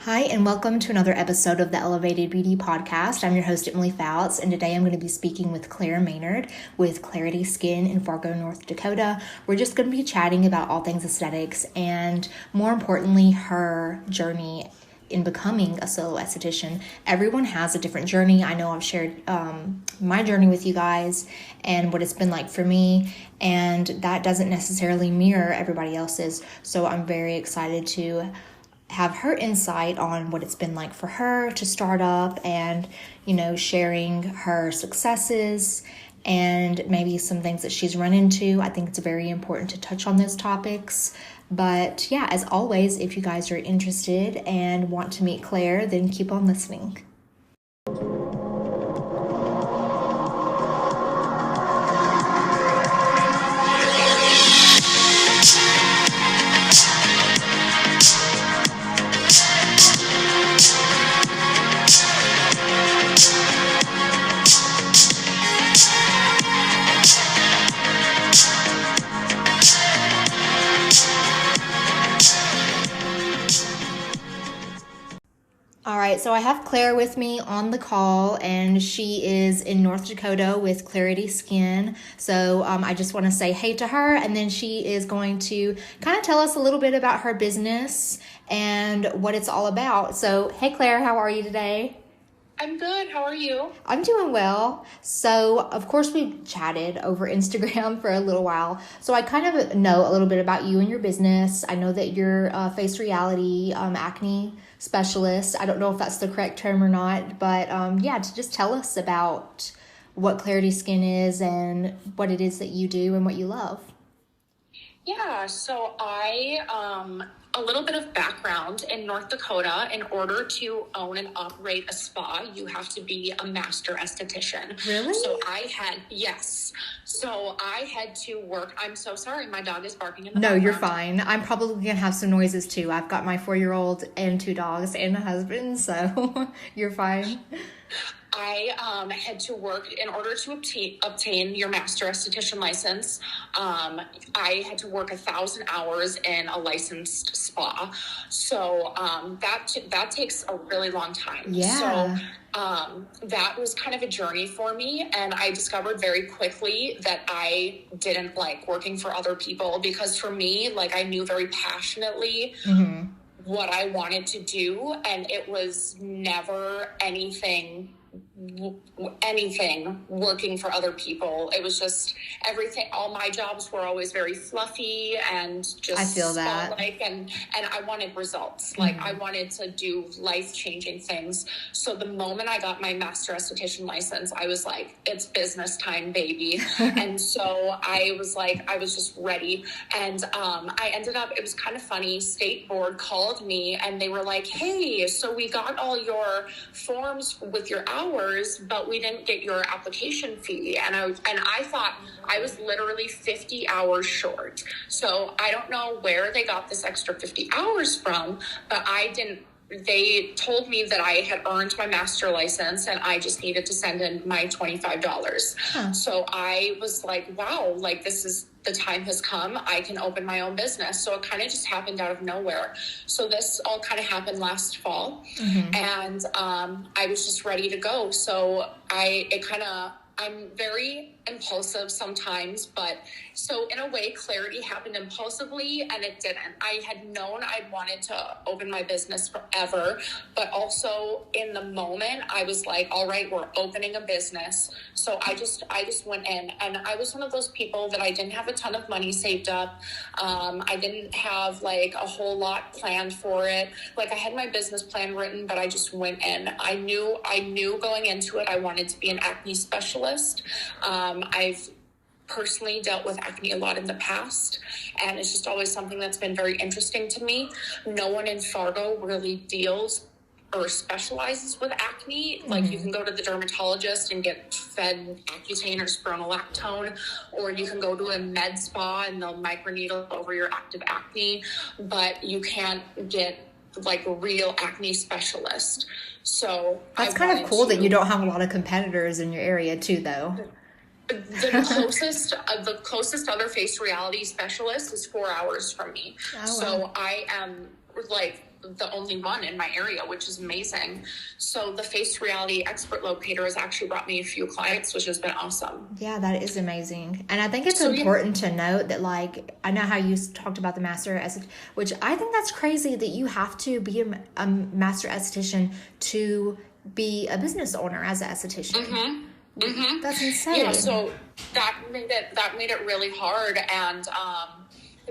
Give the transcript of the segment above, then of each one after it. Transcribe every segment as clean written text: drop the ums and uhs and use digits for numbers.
Hi, and welcome to another episode of the Elevated Beauty Podcast. I'm your host, Emily Fouts, and today I'm going to be speaking with Claire Maynard with Clarity Skin in Fargo, North Dakota. We're just going to be chatting about all things aesthetics and, more importantly, her journey in becoming a solo esthetician. Everyone has a different journey. I know I've shared my journey with you guys and what it's been like for me, and that doesn't necessarily mirror everybody else's. So I'm very excited to have her insight on what it's been like for her to start up and, sharing her successes and maybe some things that she's run into. I think it's very important to touch on those topics. But yeah, as always, if you guys are interested and want to meet Claire, then keep on listening. All right, so I have Claire with me on the call, and she is in North Dakota with Clarity Skin. So I just want to say hey to her, and then she is going to kind of tell us a little bit about her business and what it's all about. So, hey Claire, how are you today? I'm good. How are you? I'm doing well. So, of course, we chatted over Instagram for a little while. So I kind of know a little bit about you and your business. I know that you're a face reality acne specialist. I don't know if that's the correct term or not, but to just tell us about what Clarity Skin is and what it is that you do and what you love. Yeah, so a little bit of background in North Dakota. In order to own and operate a spa, you have to be a master esthetician. Really? Yes. So I had to work. I'm so sorry. My dog is barking in the background. No, you're fine. Fine. I'm probably going to have some noises too. I've got my 4-year-old and 2 dogs and a husband, so you're fine. I had to work in order to obtain your master esthetician license. I had to work 1,000 hours in a licensed spa. So that takes a really long time. Yeah. So that was kind of a journey for me. And I discovered very quickly that I didn't like working for other people, because for me, like, I knew very passionately what I wanted to do. And it was never anything working for other people. It was just everything. All my jobs were always very fluffy and just I feel that. And I wanted results. Like, I wanted to do life-changing things. So the moment I got my master esthetician license, I was like, it's business time, baby. And so I was just ready. And I ended up, it was kind of funny, State Board called me and they were like, hey, so we got all your forms with your hours, but we didn't get your application fee. And I thought I was literally 50 hours short. So I don't know where they got this extra 50 hours from, but they told me that I had earned my master license and I just needed to send in my $25. So I was like, wow, like, the time has come. I can open my own business. So it kind of just happened out of nowhere. So this all kind of happened last fall, and I was just ready to go. So I'm very impulsive sometimes, but so in a way, Clarity happened impulsively and it didn't. I had known I wanted to open my business forever, but also in the moment I was like, all right, we're opening a business. So I just went in, and I was one of those people that I didn't have a ton of money saved up. I didn't have like a whole lot planned for it. Like, I had my business plan written, but I just went in. I knew going into it, I wanted to be an acne specialist. I've personally dealt with acne a lot in the past, and it's just always something that's been very interesting to me. No one in Fargo really deals or specializes with acne. Like, you can go to the dermatologist and get fed Accutane or spironolactone, or you can go to a med spa and they'll microneedle over your active acne, but you can't get like a real acne specialist. So that's kind of cool that you don't have a lot of competitors in your area too, though. The closest other face reality specialist is 4 hours from me. Oh, wow. So I am like the only one in my area, which is amazing. So the face reality expert locator has actually brought me a few clients, which has been awesome. Yeah, that is amazing. And I think it's important to note that, like, I know how you talked about the master esthetician, which I think that's crazy that you have to be a master esthetician to be a business owner as an esthetician. That's insane. Yeah, so that made it really hard. And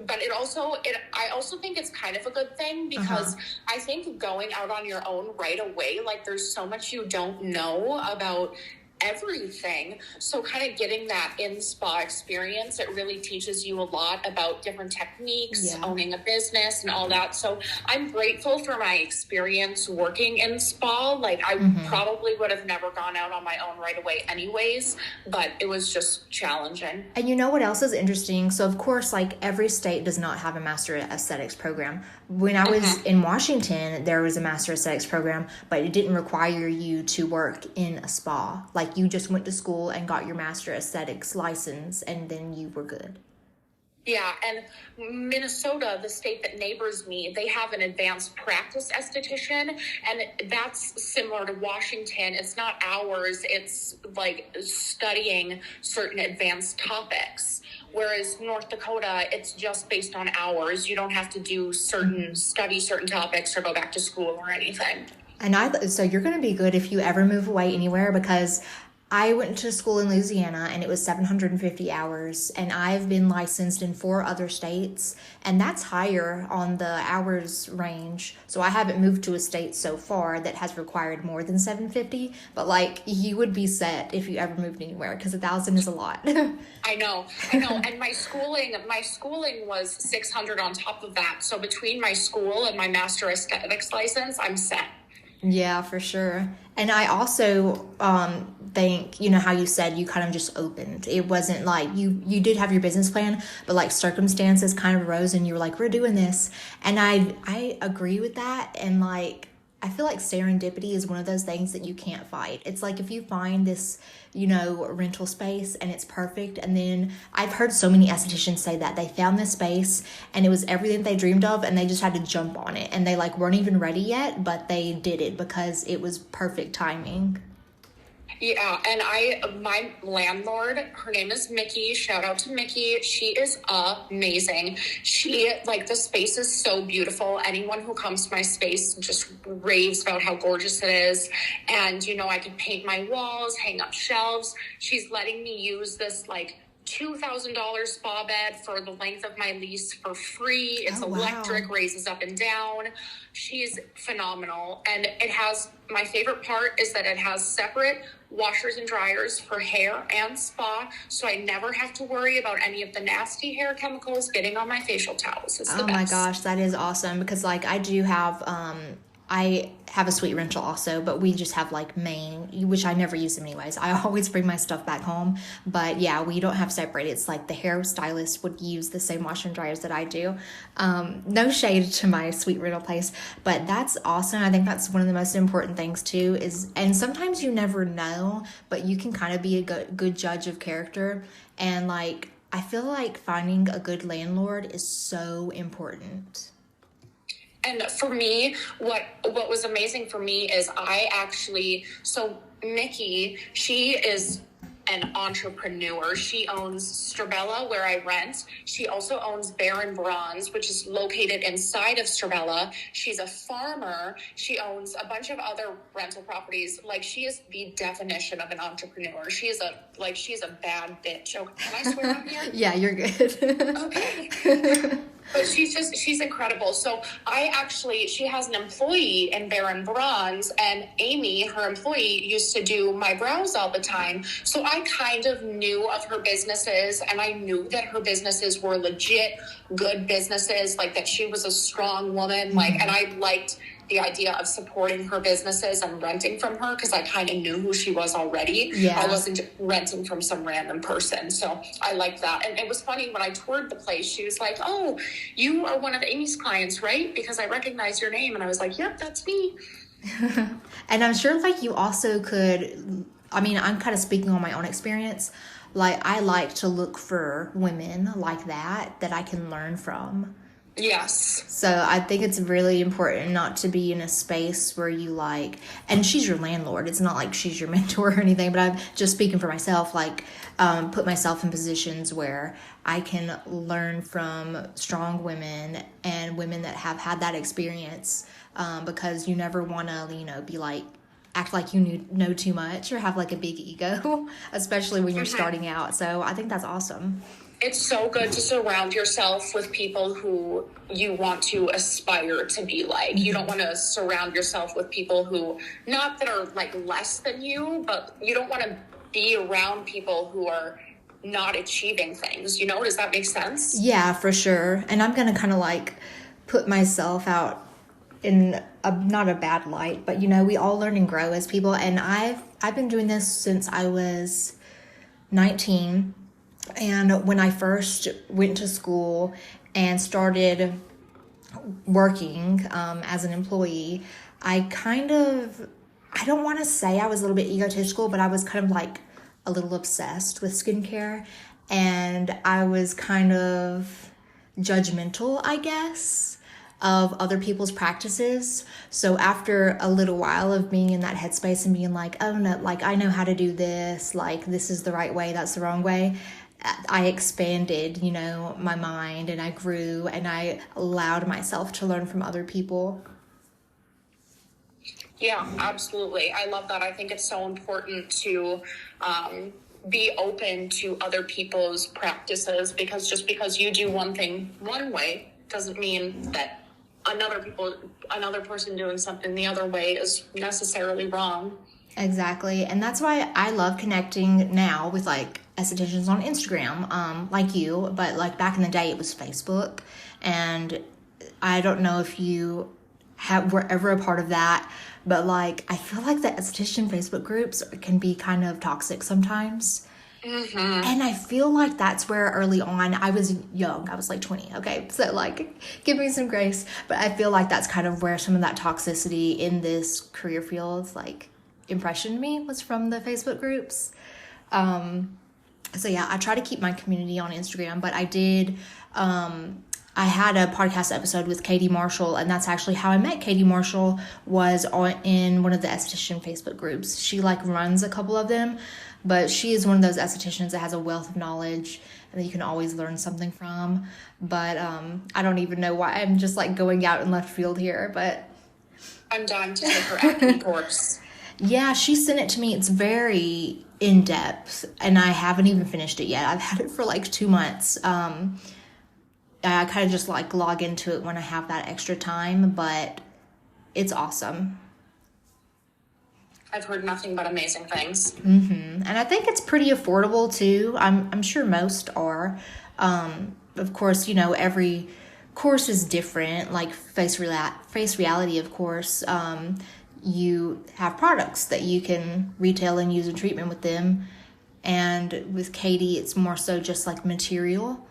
but I also think it's kind of a good thing, because I think going out on your own right away, like, there's so much you don't know about everything. So kind of getting that in spa experience, it really teaches you a lot about different techniques, owning a business and all that. So I'm grateful for my experience working in spa. Like, I probably would have never gone out on my own right away anyways, but it was just challenging. And you know what else is interesting? So of course, like, every state does not have a master aesthetics program. When I was in Washington, there was a master aesthetics program, but it didn't require you to work in a spa. Like, you just went to school and got your master aesthetics license, and then you were good. Yeah, and Minnesota, the state that neighbors me, they have an advanced practice esthetician, and that's similar to Washington. It's not hours, it's like studying certain advanced topics. Whereas North Dakota, it's just based on hours. You don't have to study certain topics or go back to school or anything. And so you're going to be good if you ever move away anywhere, because I went to school in Louisiana and it was 750 hours, and I've been licensed in 4 other states, and that's higher on the hours range. So I haven't moved to a state so far that has required more than 750, but like, you would be set if you ever moved anywhere, because 1,000 is a lot. I know. And my schooling was 600 on top of that. So between my school and my master aesthetics license, I'm set. Yeah, for sure. And I also think, you know, how you said you kind of just opened. It wasn't like you did have your business plan, but like, circumstances kind of arose and you were like, we're doing this. And I agree with that. And like, I feel like serendipity is one of those things that you can't fight. It's like, if you find this, you know, rental space and it's perfect. And then I've heard so many estheticians say that they found this space and it was everything they dreamed of, and they just had to jump on it, and they like weren't even ready yet, but they did it because it was perfect timing. Yeah, and my landlord, her name is Mickey. Shout out to Mickey. She is amazing. The space is so beautiful. Anyone who comes to my space just raves about how gorgeous it is. And, you know, I can paint my walls, hang up shelves. She's letting me use this, like, $2,000 spa bed for the length of my lease for free. It's electric, raises up and down. She's phenomenal. And my favorite part is that it has separate washers and dryers for hair and spa. So I never have to worry about any of the nasty hair chemicals getting on my facial towels. It's the best. My gosh, that is awesome, because like, I have a suite rental also, but we just have like main, which I never use them anyways. I always bring my stuff back home. But yeah, we don't have separate. It's like the hairstylist would use the same washer and dryers that I do. No shade to my suite rental place, but that's awesome. I think that's one of the most important things too and sometimes you never know, but you can kind of be a good judge of character. And like, I feel like finding a good landlord is so important. And for me, what was amazing for me is Mickey, she is an entrepreneur. She owns Strabella, where I rent. She also owns Baron Bronze, which is located inside of Strabella. She's a farmer. She owns a bunch of other rental properties. Like, she is the definition of an entrepreneur. She's a bad bitch. Oh, can I swear on here? Yeah, you're good. Okay. But she's incredible. So she has an employee in Baron Bronze, and Amy, her employee, used to do my brows all the time. So I kind of knew of her businesses, and I knew that her businesses were legit good businesses, like that she was a strong woman, and I liked the idea of supporting her businesses and renting from her, because I kind of knew who she was already. Yeah. I wasn't renting from some random person. So I liked that. And it was funny, when I toured the place, she was like, "Oh, you are one of Amy's clients, right? Because I recognize your name." And I was like, "Yep, that's me." And I'm sure like you also could, I mean, I'm kind of speaking on my own experience. Like, I like to look for women like that I can learn from. Yes. So I think it's really important not to be in a space where you like, and she's your landlord. It's not like she's your mentor or anything, but I'm just speaking for myself, like put myself in positions where I can learn from strong women and women that have had that experience, because you never want to, be like, act like you know too much or have like a big ego, especially when you're starting out. So I think that's awesome. It's so good to surround yourself with people who you want to aspire to be like. You don't want to surround yourself with people who, not that are like less than you, but you don't want to be around people who are not achieving things. Does that make sense? Yeah, for sure. And I'm going to kind of like put myself out in not a bad light, but we all learn and grow as people. And I've been doing this since I was 19. And when I first went to school and started working as an employee, I don't want to say I was a little bit egotistical, but I was kind of like a little obsessed with skincare. And I was kind of judgmental, I guess, of other people's practices. So after a little while of being in that headspace and being like, oh no, like I know how to do this, like this is the right way, that's the wrong way, I expanded, my mind, and I grew, and I allowed myself to learn from other people. Yeah, absolutely. I love that. I think it's so important to be open to other people's practices, because just because you do one thing one way doesn't mean that another person doing something the other way is necessarily wrong. Exactly. And that's why I love connecting now with like estheticians on Instagram, like you, but like back in the day it was Facebook. And I don't know if you were ever a part of that, but like I feel like the esthetician Facebook groups can be kind of toxic sometimes. And I feel like that's where early on, I was young, I was like 20, okay, so like give me some grace, but I feel like that's kind of where some of that toxicity in this career field like impressioned me, was from the Facebook groups. So yeah, I try to keep my community on Instagram, but I did, I had a podcast episode with Katie Marshall, and that's actually how I met Katie Marshall, was in one of the esthetician Facebook groups. She like runs a couple of them, but she is one of those estheticians that has a wealth of knowledge and that you can always learn something from. But I don't even know why I'm just like going out in left field here, but I'm dying to take her acne course. Yeah, she sent it to me. It's very in-depth, and I haven't even finished it yet. I've had it for like 2 months. I kind of just like log into it when I have that extra time, but it's awesome. I've heard nothing but amazing things. And I think it's pretty affordable too. I'm sure most are. Of course, every course is different. Like face reality, of course. You have products that you can retail and use in treatment with them. And with Katie, it's more so just like material.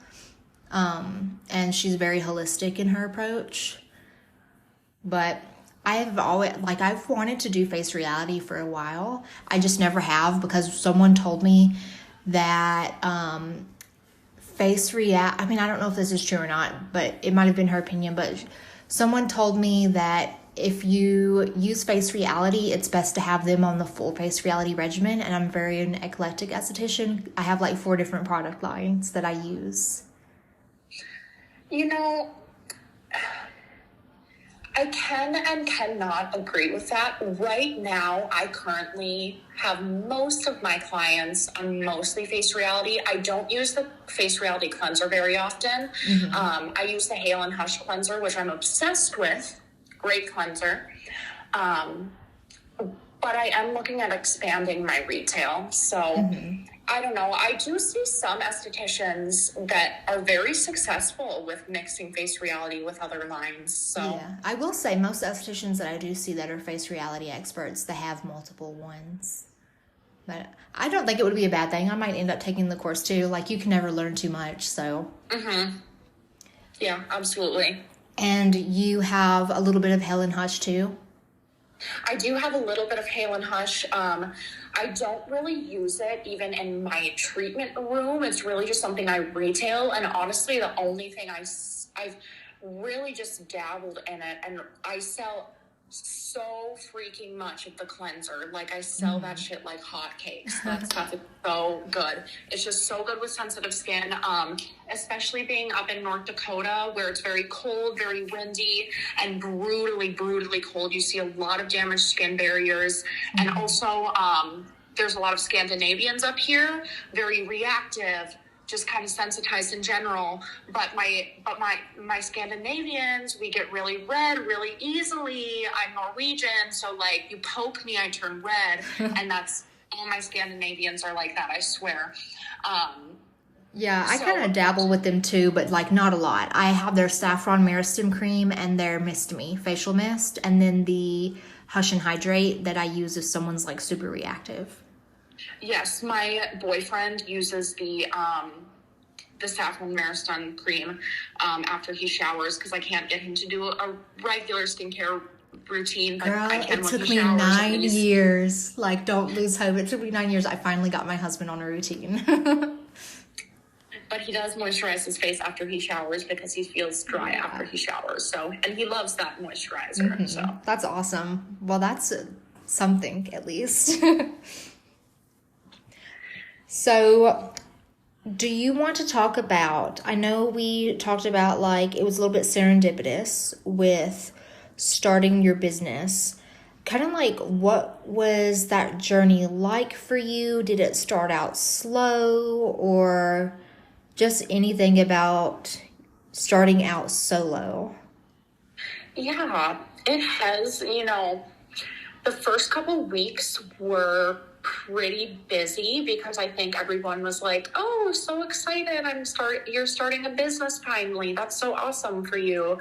And she's very holistic in her approach. But I've wanted to do face reality for a while. I just never have, because someone told me that I don't know if this is true or not, but it might have been her opinion, but someone told me that if you use face reality, it's best to have them on the full face reality regimen. And I'm very an eclectic esthetician. I have like 4 different product lines that I use. I can and cannot agree with that. Right now, I currently have most of my clients on mostly face reality. I don't use the face reality cleanser very often. I use the Hale and Hush cleanser, which I'm obsessed with. Great cleanser. But I am looking at expanding my retail. So I don't know. I do see some estheticians that are very successful with mixing face reality with other lines. So yeah, I will say most estheticians that I do see that are face reality experts, they have multiple ones. But I don't think it would be a bad thing. I might end up taking the course too. Like, you can never learn too much, so. Yeah, absolutely. And you have a little bit of Hale and Hush too? I do have a little bit of Hale and Hush. I don't really use it even in my treatment room. It's really just something I retail. And honestly, the only thing I've really just dabbled in it, and I sell so freaking much of the cleanser. Like, I sell that shit like hotcakes. That stuff is so good. It's just so good with sensitive skin, especially being up in North Dakota where it's very cold, very windy, and brutally, brutally cold. You see a lot of damaged skin barriers. And also, there's a lot of Scandinavians up here, very reactive, just kind of sensitized in general. But my Scandinavians, we get really red really easily. I'm Norwegian, so like you poke me, I turn red, and that's all my Scandinavians are like that, I swear. Yeah, I kind of dabble with them too, but like not a lot. I have their saffron meristem cream and their Mist Me facial mist, and then the Hush and Hydrate that I use if someone's like super reactive. Yes, my boyfriend uses the saffron meristem cream after he showers, because I can't get him to do a regular skincare routine. But Girl, I can it took me 9 years. Like, don't lose hope. It took me 9 years. I finally got my husband on a routine. But he does moisturize his face after he showers because he feels dry after he showers. So, and he loves that moisturizer. So that's awesome. Well, that's something at least. So, do you want to talk about, I know we talked about like it was a little bit serendipitous with starting your business. Kind of like, what was that journey like for you? Did it start out slow, or just anything about starting out solo? Yeah, it has, the first couple weeks were pretty busy because I think everyone was like, oh, so excited. You're starting a business finally. That's so awesome for you.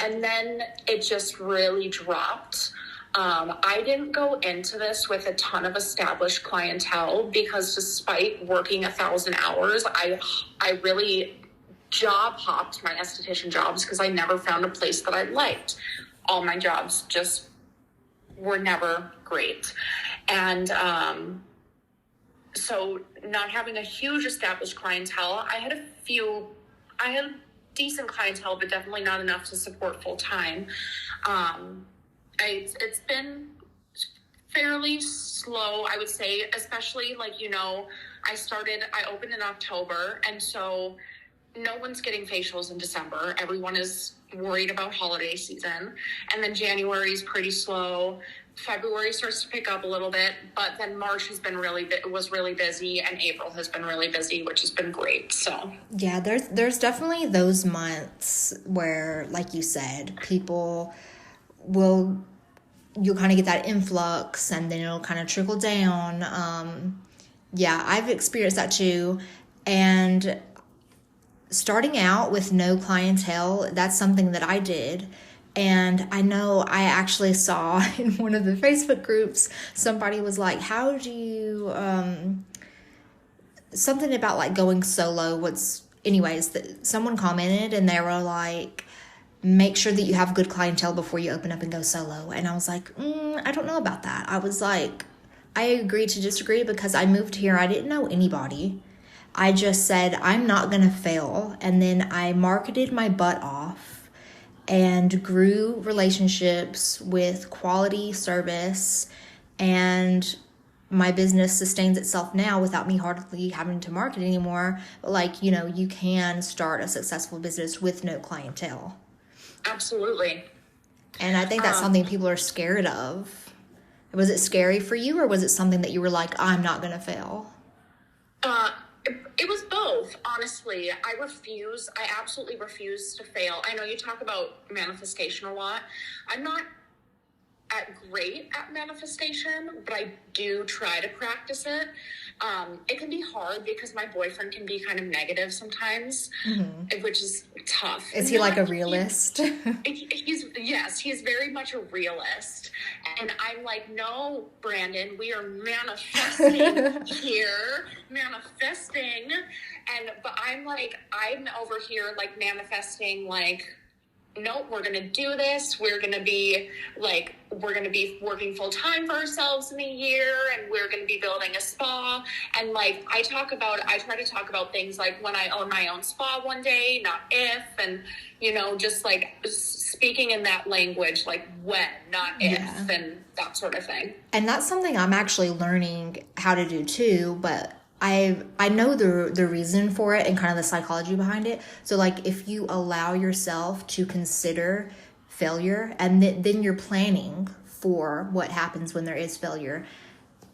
And then it just really dropped. I didn't go into this with a ton of established clientele because despite working 1,000 hours, I really job hopped my esthetician jobs because I never found a place that I liked. All my jobs just were never great. And so not having a huge established clientele, I had decent clientele, but definitely not enough to support full time. It's been fairly slow, I would say, especially like, I opened in October, and so no one's getting facials in December. Everyone is worried about holiday season. And then January is pretty slow. February starts to pick up a little bit, but then March was really busy, and April has been really busy, which has been great. So yeah, there's definitely those months where, like you said, you'll kind of get that influx, and then it'll kind of trickle down. Yeah, I've experienced that too. And starting out with no clientele, that's something that I did. And I know I actually saw in one of the Facebook groups, somebody was like, how do you, something about like going solo. Someone commented and they were like, make sure that you have good clientele before you open up and go solo. And I was like, I don't know about that. I was like, I agree to disagree, because I moved here. I didn't know anybody. I just said, I'm not going to fail. And then I marketed my butt off and grew relationships with quality service, and my business sustains itself now without me hardly having to market anymore. But like, you can start a successful business with no clientele. Absolutely. And I think that's something people are scared of. Was it scary for you, or was it something that you were like, I'm not going to fail? It was both, honestly. I absolutely refuse to fail. I know you talk about manifestation a lot. I'm not great at manifestation, but I do try to practice it. It can be hard because my boyfriend can be kind of negative sometimes, which is tough. Is he like a realist? He's very much a realist. And I'm like, no, Brandon, we are manifesting here, manifesting. But I'm over here like manifesting like no, we're going to do this. We're going to be working full time for ourselves in a year, and we're going to be building a spa. And like, I try to talk about things like when I own my own spa one day, not if, and, you know, just like speaking in that language, like when, not if, and that sort of thing. And that's something I'm actually learning how to do too, but I know the reason for it and kind of the psychology behind it. So like if you allow yourself to consider failure, and then you're planning for what happens when there is failure,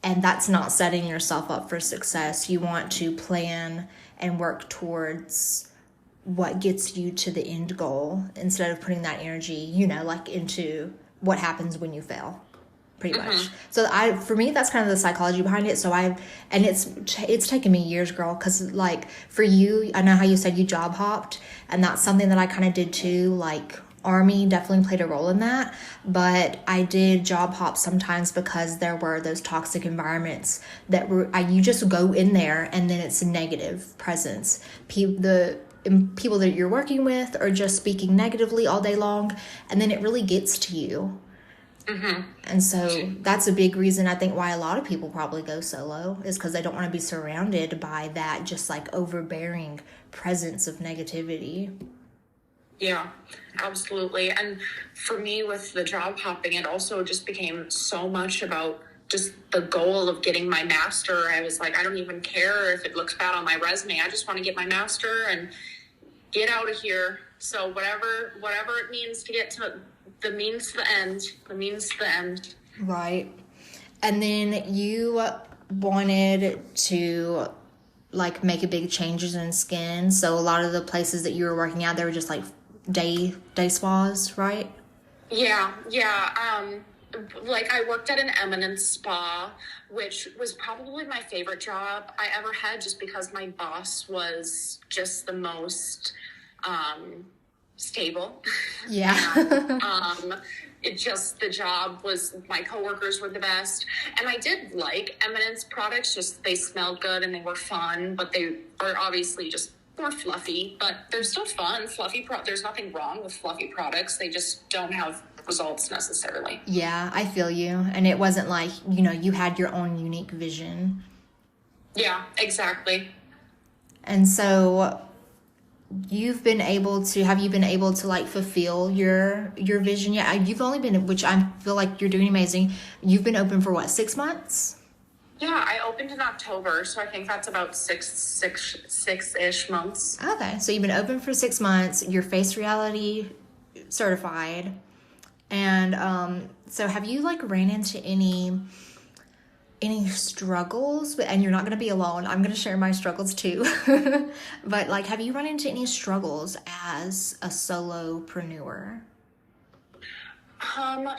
and that's not setting yourself up for success. You want to plan and work towards what gets you to the end goal instead of putting that energy, you know, like into what happens when you fail. Pretty much. So for me, that's kind of the psychology behind it. So it's taken me years, girl. Cause like for you, I know how you said you job hopped, and that's something that I kind of did too. Like Army definitely played a role in that, but I did job hop sometimes because there were those toxic environments that you just go in there and then it's a negative presence. People that you're working with are just speaking negatively all day long, and then it really gets to you. And so that's a big reason I think why a lot of people probably go solo, is because they don't want to be surrounded by that just like overbearing presence of negativity. Yeah, absolutely. And for me with the job hopping, it also just became so much about just the goal of getting my master. I was like, I don't even care if it looks bad on my resume. I just want to get my master and get out of here. So whatever it means to get to the means to the end. Right. And then you wanted to like make a big changes in skin. So a lot of the places that you were working at, they were just like day spas, right? Yeah. Like I worked at an Eminence spa, which was probably my favorite job I ever had, just because my boss was just the most stable. Yeah. The job was, my coworkers were the best, and I did like Eminence products. Just they smelled good and they were fun, but they are obviously just more fluffy, but they're still fun. There's nothing wrong with fluffy products. They just don't have results necessarily. Yeah, I feel you. And it wasn't like, you know, you had your own unique vision. Yeah, exactly. And so have you been able to like fulfill your vision yet? You've only been, which I feel like you're doing amazing. You've been open for what, 6 months? Yeah, I opened in October, so I think that's about six-ish months. Okay, so you've been open for 6 months. You're Face Reality certified, and so have you like ran into any struggles? And you're not going to be alone. I'm going to share my struggles too. But like, have you run into any struggles as a solopreneur?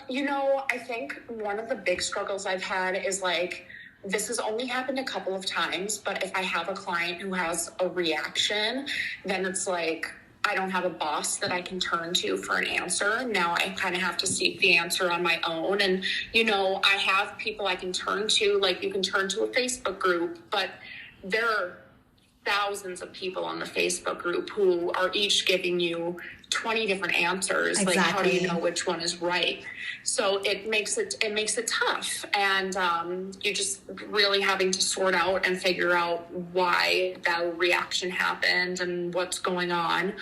You know, I think one of the big struggles I've had is like, this has only happened a couple of times, but if I have a client who has a reaction, then it's like, I don't have a boss that I can turn to for an answer. Now I kind of have to seek the answer on my own. And, you know, I have people I can turn to, like you can turn to a Facebook group, but there are thousands of people on the Facebook group who are each giving you 20 different answers. Exactly. Like, how do you know which one is right? So it makes it tough. And you're just really having to sort out and figure out why that reaction happened and what's going on.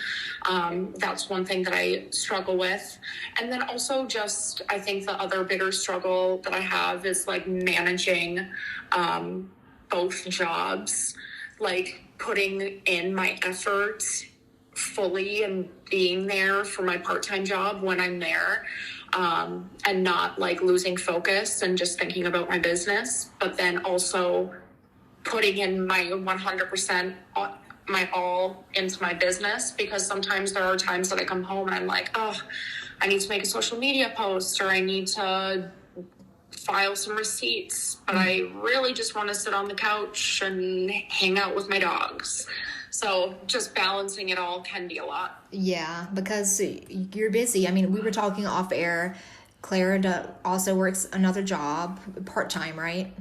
That's one thing that I struggle with. And then also just, I think the other bigger struggle that I have is like managing both jobs, like putting in my effort fully and being there for my part-time job when I'm there, and not like losing focus and just thinking about my business, but then also putting in my 100%, my all into my business, because sometimes there are times that I come home and I'm like, oh, I need to make a social media post, or I need to file some receipts, but I really just want to sit on the couch and hang out with my dogs. So just balancing it all can be a lot. Yeah, because you're busy. I mean, we were talking off air. Clara also works another job, part-time, right?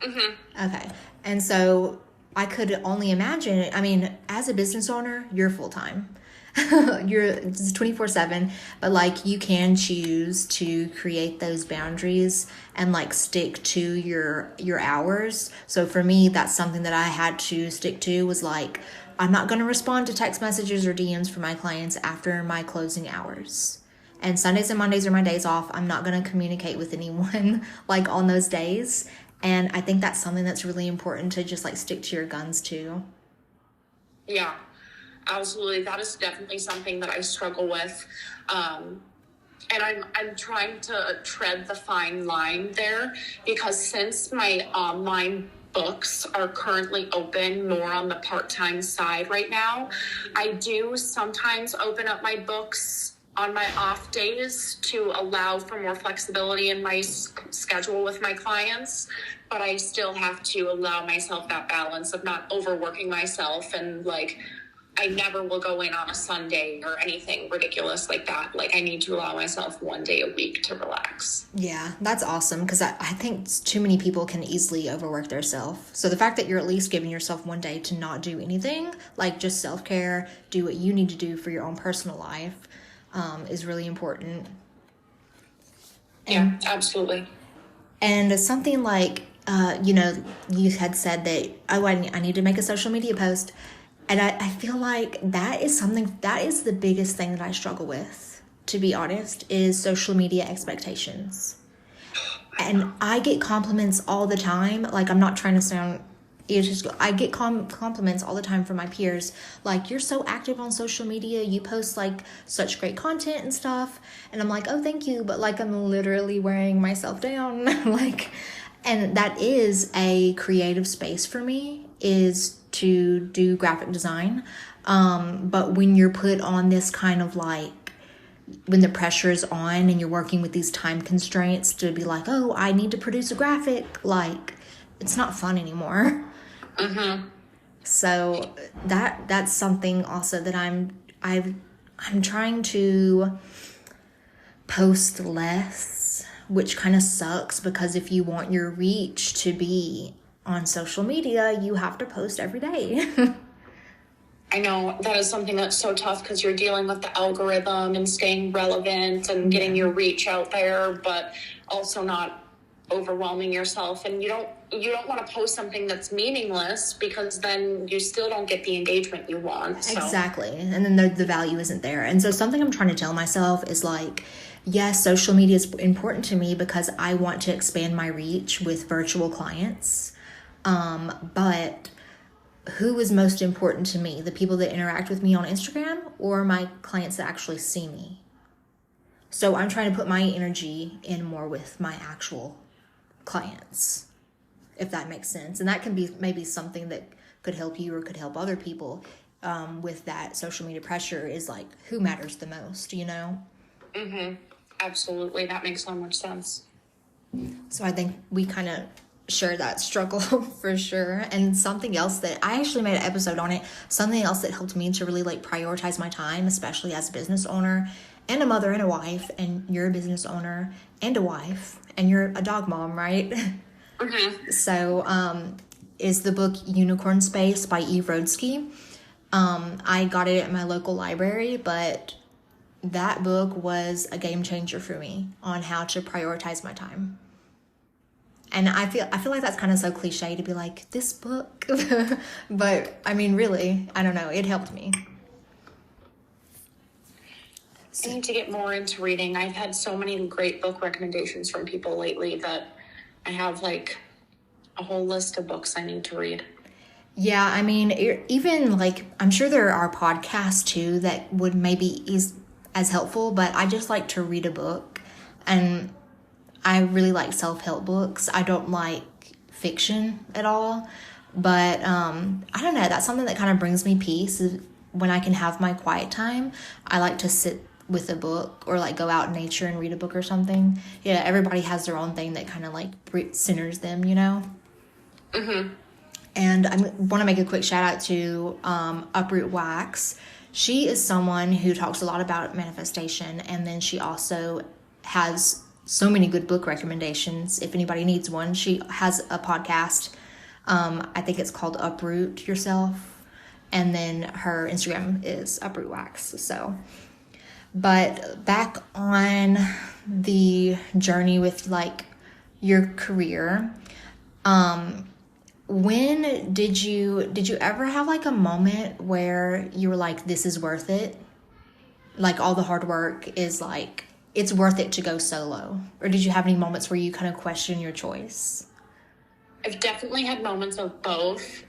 Mm-hmm. Okay. And so I could only imagine, I mean, as a business owner, you're full-time. it's 24/7, but like you can choose to create those boundaries and like stick to your hours. So for me, that's something that I had to stick to, was like, I'm not going to respond to text messages or DMs for my clients after my closing hours. And Sundays and Mondays are my days off. I'm not going to communicate with anyone like on those days. And I think that's something that's really important to just like stick to your guns to. Yeah, absolutely. That is definitely something that I struggle with. And I'm trying to tread the fine line there, because since my online books are currently open more on the part-time side right now, I do sometimes open up my books on my off days to allow for more flexibility in my schedule with my clients, but I still have to allow myself that balance of not overworking myself. And like, I never will go in on a Sunday or anything ridiculous like that. Like, I need to allow myself one day a week to relax. Yeah, that's awesome, because I think too many people can easily overwork themselves. So the fact that you're at least giving yourself one day to not do anything, like just self-care, do what you need to do for your own personal life, is really important. Yeah, absolutely. And something like, you had said that, I need to make a social media post. And I feel like that is the biggest thing that I struggle with, to be honest, is social media expectations. And I get compliments all the time. Like, I'm not trying to sound, I get compliments all the time from my peers. Like, you're so active on social media. You post like such great content and stuff. And I'm like, oh, thank you. But like, I'm literally wearing myself down. Like, and that is a creative space for me, is to do graphic design. But when you're put on this kind of like, when the pressure is on and you're working with these time constraints to be like, oh, I need to produce a graphic, like, it's not fun anymore. Mm-hmm. So that's something also that I'm trying to post less, which kind of sucks, because if you want your reach to be on social media, you have to post every day. I know that is something that's so tough, because you're dealing with the algorithm and staying relevant and getting your reach out there, but also not overwhelming yourself. And you don't want to post something that's meaningless, because then you still don't get the engagement you want. So. Exactly. And then the value isn't there. And so something I'm trying to tell myself is like, yes, social media is important to me because I want to expand my reach with virtual clients. But who is most important to me? The people that interact with me on Instagram, or my clients that actually see me? So I'm trying to put my energy in more with my actual clients, if that makes sense. And that can be maybe something that could help you or could help other people with that social media pressure, is like, who matters the most, you know? Mm-hmm. Absolutely. That makes so much sense. So I think we kind of share that struggle for sure. And something else that I actually made an episode on it, something else that helped me to really like prioritize my time, especially as a business owner and a mother and a wife, and you're a business owner and a wife, and you're a dog mom, right? Mm-hmm. So is the book Unicorn Space by Eve Rodsky. I got it at my local library, but that book was a game changer for me on how to prioritize my time. And I feel like that's kind of so cliche to be like, this book. But I mean, really, I don't know. It helped me. I need to get more into reading. I've had so many great book recommendations from people lately that I have like a whole list of books I need to read. Yeah, I mean, even like, I'm sure there are podcasts too that would maybe is as helpful, but I just like to read a book. And I really like self-help books. I don't like fiction at all. But I don't know. That's something that kind of brings me peace. When I can have my quiet time, I like to sit with a book, or like go out in nature and read a book or something. Yeah, everybody has their own thing that kind of like centers them, you know? Mm-hmm. And I want to make a quick shout out to Uproot Wax. She is someone who talks a lot about manifestation. And then she also has so many good book recommendations. If anybody needs one, she has a podcast. I think it's called Uproot Yourself. And then her Instagram is Uproot Wax. So, but back on the journey with like your career, when did you ever have like a moment where you were like, this is worth it? Like all the hard work is like, it's worth it to go solo? Or did you have any moments where you kind of question your choice? I've definitely had moments of both.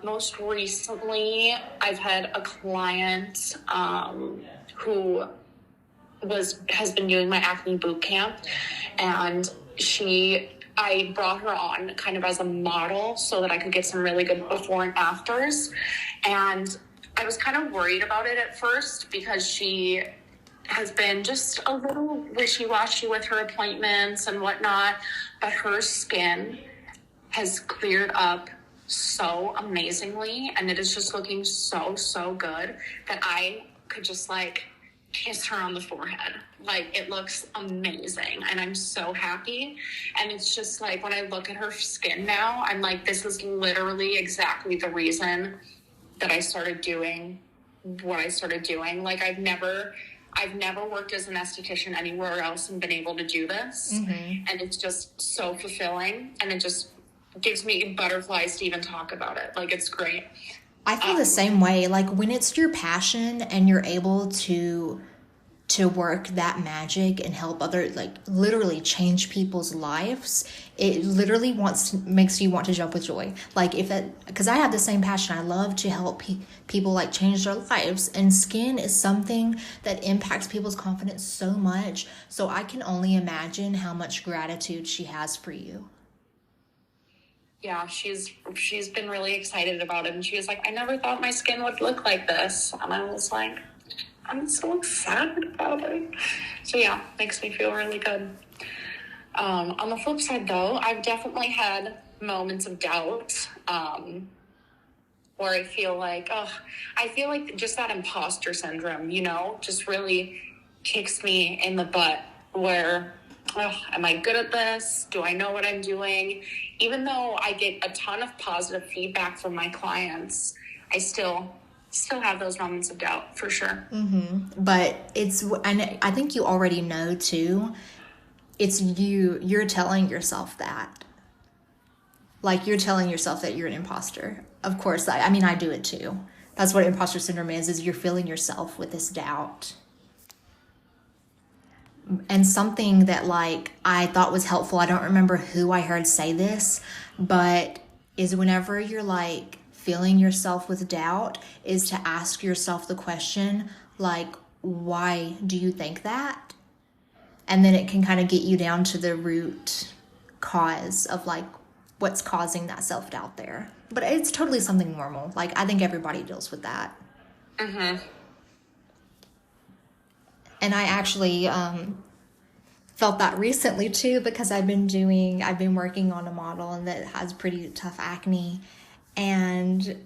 Most recently, I've had a client who has been doing my acne boot camp, and I brought her on kind of as a model so that I could get some really good before and afters. And I was kind of worried about it at first because she has been just a little wishy-washy with her appointments and whatnot, but her skin has cleared up so amazingly, and it is just looking so good that I could just like kiss her on the forehead. Like, it looks amazing, and I'm so happy. And it's just like, when I look at her skin now, I'm like, this is literally exactly the reason that I started doing what I started doing. Like, I've never worked as an esthetician anywhere else and been able to do this. Mm-hmm. And it's just so fulfilling, and it just gives me butterflies to even talk about it. Like, it's great. I feel the same way. Like, when it's your passion and you're able to work that magic and help other, like, literally change people's lives, it literally makes you want to jump with joy. Like, because I have the same passion. I love to help people like change their lives, and skin is something that impacts people's confidence so much. So I can only imagine how much gratitude she has for you. Yeah, she's been really excited about it, and she was like, I never thought my skin would look like this. And I was like, I'm so excited about it. So yeah, makes me feel really good. On the flip side though, I've definitely had moments of doubt, where I feel like just that imposter syndrome, just really kicks me in the butt, where, am I good at this? Do I know what I'm doing? Even though I get a ton of positive feedback from my clients, I still have those moments of doubt, for sure. Mm-hmm. But and I think you already know too, it's you're telling yourself that. Like, you're telling yourself that you're an imposter. Of course, I do it too. That's what imposter syndrome is you're filling yourself with this doubt. And something that like I thought was helpful, I don't remember who I heard say this, but is whenever you're like filling yourself with doubt, is to ask yourself the question, like, why do you think that? And then it can kind of get you down to the root cause of like what's causing that self-doubt there. But it's totally something normal. Like, I think everybody deals with that. Mm-hmm. And I actually felt that recently too, because I've been working on a model and that has pretty tough acne. And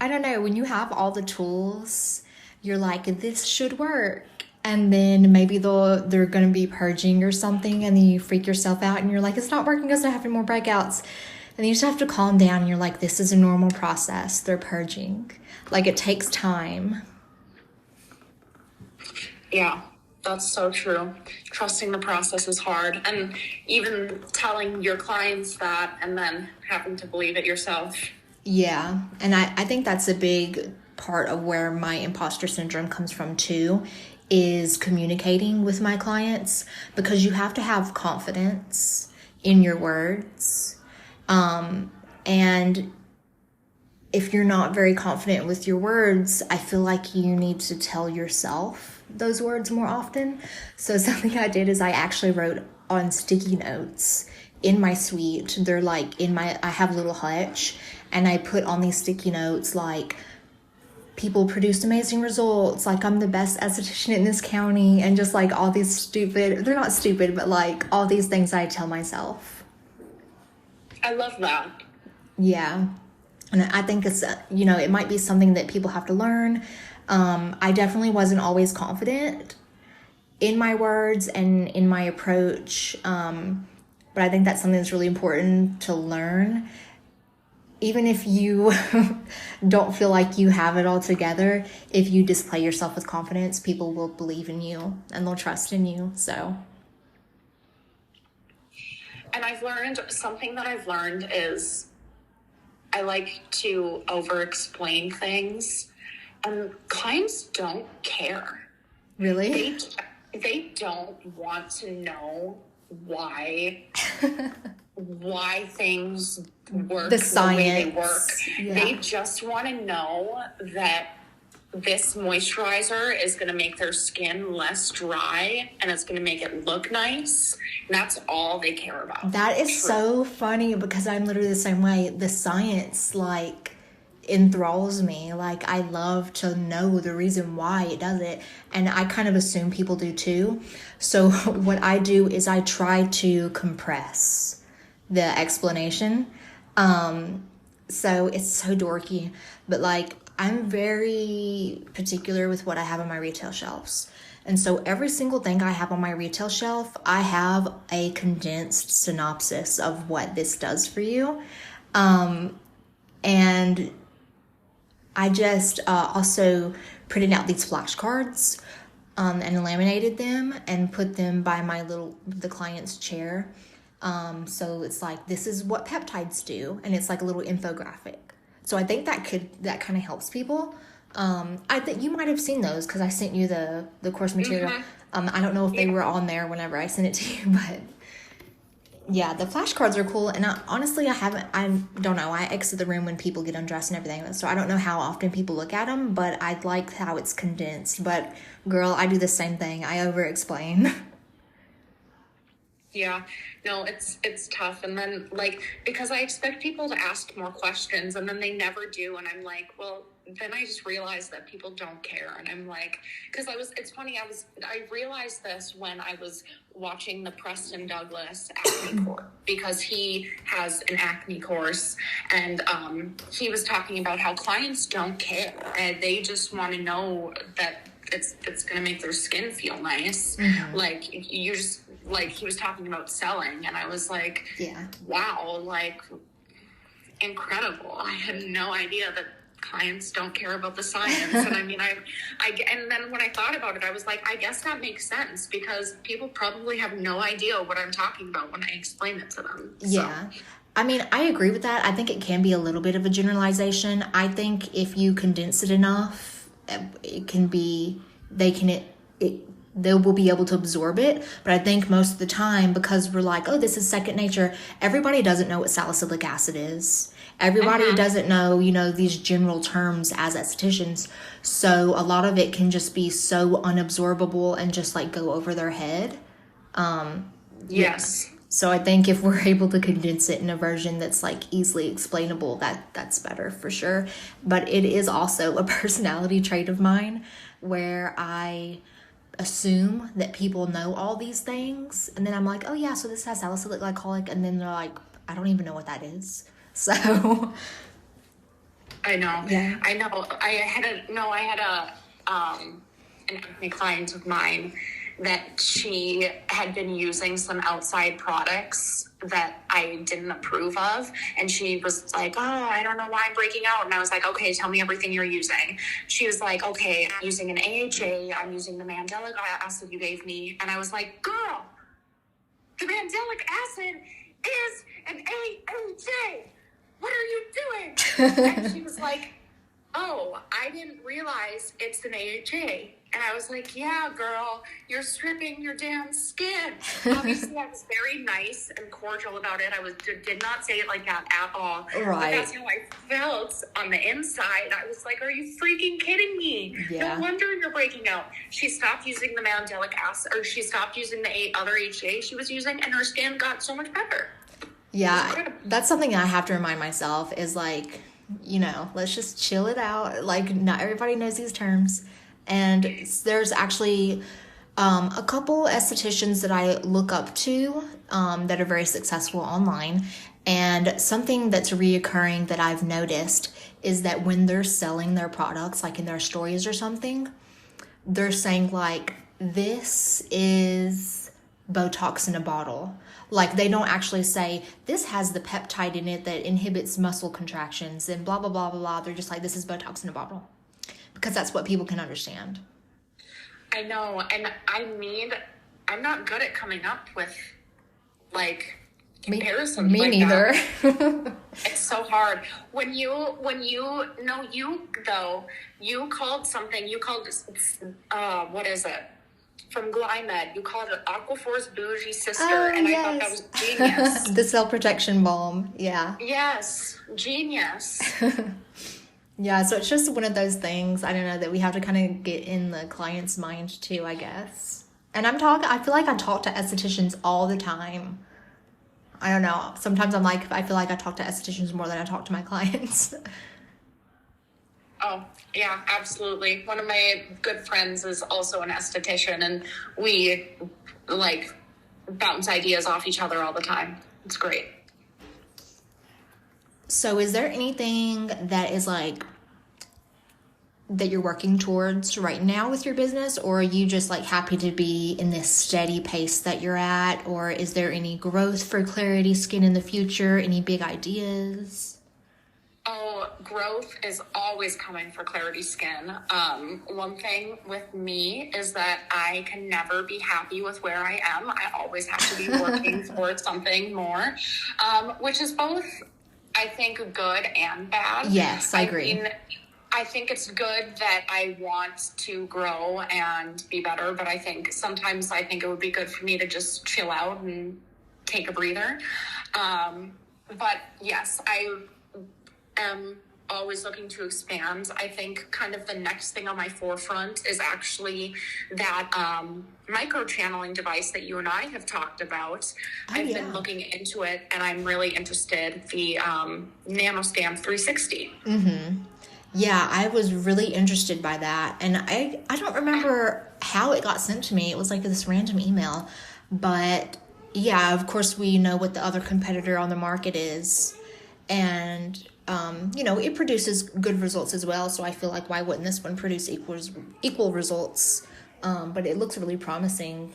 I don't know, when you have all the tools, you're like, this should work. And then maybe they're going to be purging or something, and then you freak yourself out and you're like, it's not working because I have more breakouts. And you just have to calm down, and you're like, this is a normal process. They're purging. Like, it takes time. Yeah, that's so true. Trusting the process is hard. And even telling your clients that and then having to believe it yourself. Yeah, and I think that's a big part of where my imposter syndrome comes from too, is communicating with my clients, because you have to have confidence in your words. And if you're not very confident with your words, I feel like you need to tell yourself those words more often. So something I did is I actually wrote on sticky notes in my suite. They're like I have a little hutch, and I put on these sticky notes like, people produced amazing results, like I'm the best esthetician in this county, and just like all these they're not stupid, but like all these things I tell myself. I love that. Yeah. And I think it's, it might be something that people have to learn. I definitely wasn't always confident in my words and in my approach. But I think that's something that's really important to learn, even if you don't feel like you have it all together, if you display yourself with confidence, people will believe in you and they'll trust in you. So. And something that I've learned is I like to over-explain things, and clients don't care. Really? They don't want to know why things work the way they work. Yeah. They just want to know that this moisturizer is going to make their skin less dry and it's going to make it look nice. And that's all they care about. That is so funny because I'm literally the same way. The science, like, enthralls me. Like, I love to know the reason why it does it. And I kind of assume people do too. So what I do is I try to compress the explanation. So it's so dorky. But, like, I'm very particular with what I have on my retail shelves. And so every single thing I have on my retail shelf, I have a condensed synopsis of what this does for you. And I just also printed out these flashcards and laminated them and put them by the client's chair. So it's like, this is what peptides do. And it's like a little infographic. So I think that kind of helps people. I think you might have seen those because I sent you the course material. Mm-hmm. I don't know if they were on there whenever I sent it to you, but yeah, the flashcards are cool. And honestly, I don't know. I exit the room when people get undressed and everything. So I don't know how often people look at them, but I like how it's condensed. But girl, I do the same thing. I over-explain. Yeah, no, it's tough. And then, like, because I expect people to ask more questions and then they never do. And I'm like, well, then I just realized that people don't care. And I'm like, because it's funny, I realized this when I was watching the Preston Douglas acne course, because he has an acne course, and he was talking about how clients don't care. And they just want to know that it's going to make their skin feel nice. Mm-hmm. Like, you just, like, he was talking about selling, and I was like, yeah, wow, like, incredible. I had no idea that clients don't care about the science. And I mean, and then when I thought about it, I was like, I guess that makes sense, because people probably have no idea what I'm talking about when I explain it to them. Yeah. So. I mean, I agree with that. I think it can be a little bit of a generalization. I think if you condense it enough, it can be, they will be able to absorb it. But I think most of the time, because we're like, oh, this is second nature, everybody doesn't know what salicylic acid is. Everybody doesn't know, these general terms as estheticians. So a lot of it can just be so unabsorbable and just like go over their head. Yes. Yeah. So I think if we're able to condense it in a version that's like easily explainable, that's better for sure. But it is also a personality trait of mine where I assume that people know all these things. And then I'm like, oh yeah, so this has salicylic glycolic. And then they're like, I don't even know what that is. So I know. Yeah. I know. I had an acne client of mine that she had been using some outside products that I didn't approve of. And she was like, oh, I don't know why I'm breaking out. And I was like, okay, tell me everything you're using. She was like, okay, I'm using an AHA. I'm using the mandelic acid you gave me. And I was like, girl, the mandelic acid is an AHA. What are you doing? And she was like, oh, I didn't realize it's an AHA. And I was like, yeah, girl, you're stripping your damn skin. Obviously, I was very nice and cordial about it. Did not say it like that at all. Right. But that's how I felt on the inside. I was like, are you freaking kidding me? Yeah. No wonder you're breaking out. She stopped using the mandelic acid, or she stopped using the other AHA she was using, and her skin got so much better. Yeah, that's something I have to remind myself is like, let's just chill it out. Like, not everybody knows these terms. And there's actually a couple estheticians that I look up to that are very successful online. And something that's reoccurring that I've noticed is that when they're selling their products, like in their stories or something, they're saying like, this is Botox in a bottle. Like, they don't actually say, this has the peptide in it that inhibits muscle contractions and blah, blah, blah, blah, blah. They're just like, this is Botox in a bottle. Because that's what people can understand. I know. And I'm not good at coming up with, like, comparisons. Me neither. It's so hard. When you called something, what is it? From Glymed, you called it Aquaphor's Bougie Sister, and yes. I thought that was genius. The cell protection balm, yeah. Yes, genius. Yeah, so it's just one of those things, I don't know, that we have to kind of get in the client's mind too, I guess. And I feel like I talk to estheticians all the time. I don't know, sometimes I feel like I talk to estheticians more than I talk to my clients. Oh, yeah, absolutely. One of my good friends is also an esthetician, and we, like, bounce ideas off each other all the time. It's great. So is there anything that is, like, that you're working towards right now with your business, or are you just, like, happy to be in this steady pace that you're at, or is there any growth for Clarity Skin in the future? Any big ideas? Oh, growth is always coming for Clarity Skin. One thing with me is that I can never be happy with where I am. I always have to be working towards something more, which is both, I think, good and bad. Yes, I agree. I think it's good that I want to grow and be better, but I think sometimes it would be good for me to just chill out and take a breather. But yes, I am always looking to expand. I think kind of the next thing on my forefront is actually that micro-channeling device that you and I have talked about. I've been looking into it, and I'm really interested, the NanoScam 360. Mm-hmm. Yeah, I was really interested by that, and I don't remember how it got sent to me. It was like this random email, but yeah, of course we know what the other competitor on the market is, and it produces good results as well, so I feel like why wouldn't this one produce equal results? But it looks really promising.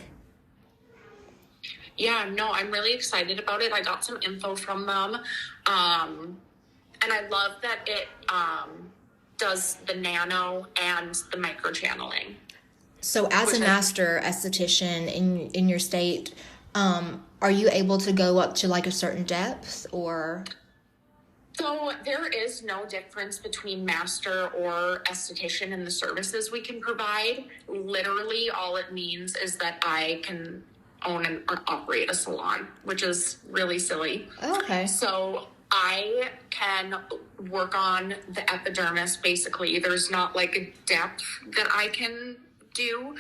Yeah, no, I'm really excited about it. I got some info from them, and I love that it does the nano and the micro channeling. So as a master esthetician in your state, are you able to go up to like a certain depth, or? So there is no difference between master or esthetician in the services we can provide. Literally, all it means is that I can own and operate a salon, which is really silly. Okay. So I can work on the epidermis, basically. There's not like a depth that I can do.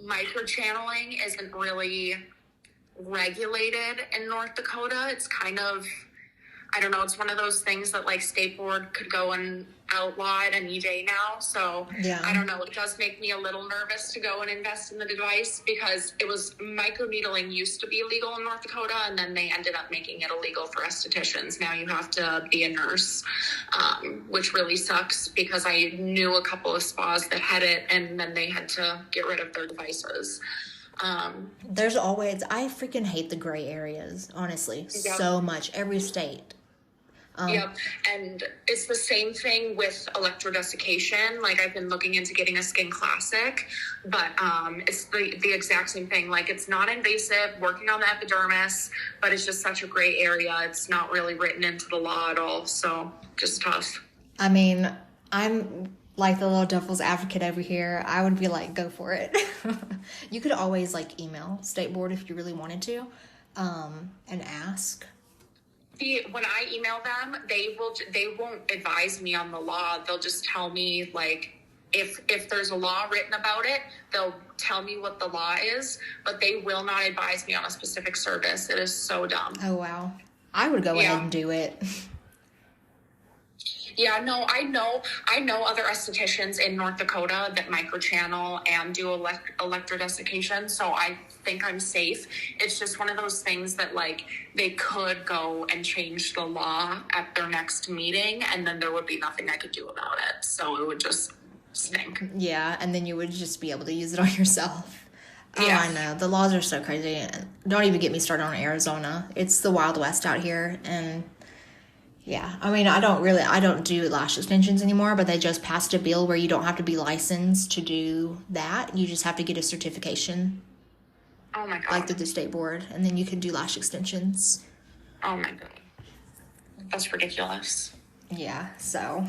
Micro-channeling isn't really regulated in North Dakota. It's kind of, I don't know, it's one of those things that like State Board could go and outlaw it and EJ now. So yeah. I don't know. It does make me a little nervous to go and invest in the device, because microneedling used to be illegal in North Dakota, and then they ended up making it illegal for estheticians. Now you have to be a nurse, which really sucks, because I knew a couple of spas that had it, and then they had to get rid of their devices. There's always, I freaking hate the gray areas, honestly, so much. Every state. Yep. And it's the same thing with electrodesiccation. Like, I've been looking into getting a skin classic, but it's the exact same thing. Like, it's not invasive, working on the epidermis, but it's just such a gray area. It's not really written into the law at all. So just tough. I mean, I'm like the little devil's advocate over here. I would be like, go for it. You could always like email State Board if you really wanted to, and ask. When I email them, they won't advise me on the law. They'll just tell me, like, if there's a law written about it, they'll tell me what the law is, but they will not advise me on a specific service. It is so dumb. Oh, wow. I would go ahead and do it. Yeah, no, I know other estheticians in North Dakota that microchannel and do electrodesiccation, so I think I'm safe. It's just one of those things that, like, they could go and change the law at their next meeting, and then there would be nothing I could do about it, so it would just stink. Yeah, and then you would just be able to use it on yourself. Oh, I know. The laws are so crazy. Don't even get me started on Arizona. It's the Wild West out here. And yeah, I mean, I don't do lash extensions anymore, but they just passed a bill where you don't have to be licensed to do that. You just have to get a certification. Oh my God. Like through the state board. And then you can do lash extensions. Oh my God. That's ridiculous. Yeah, so.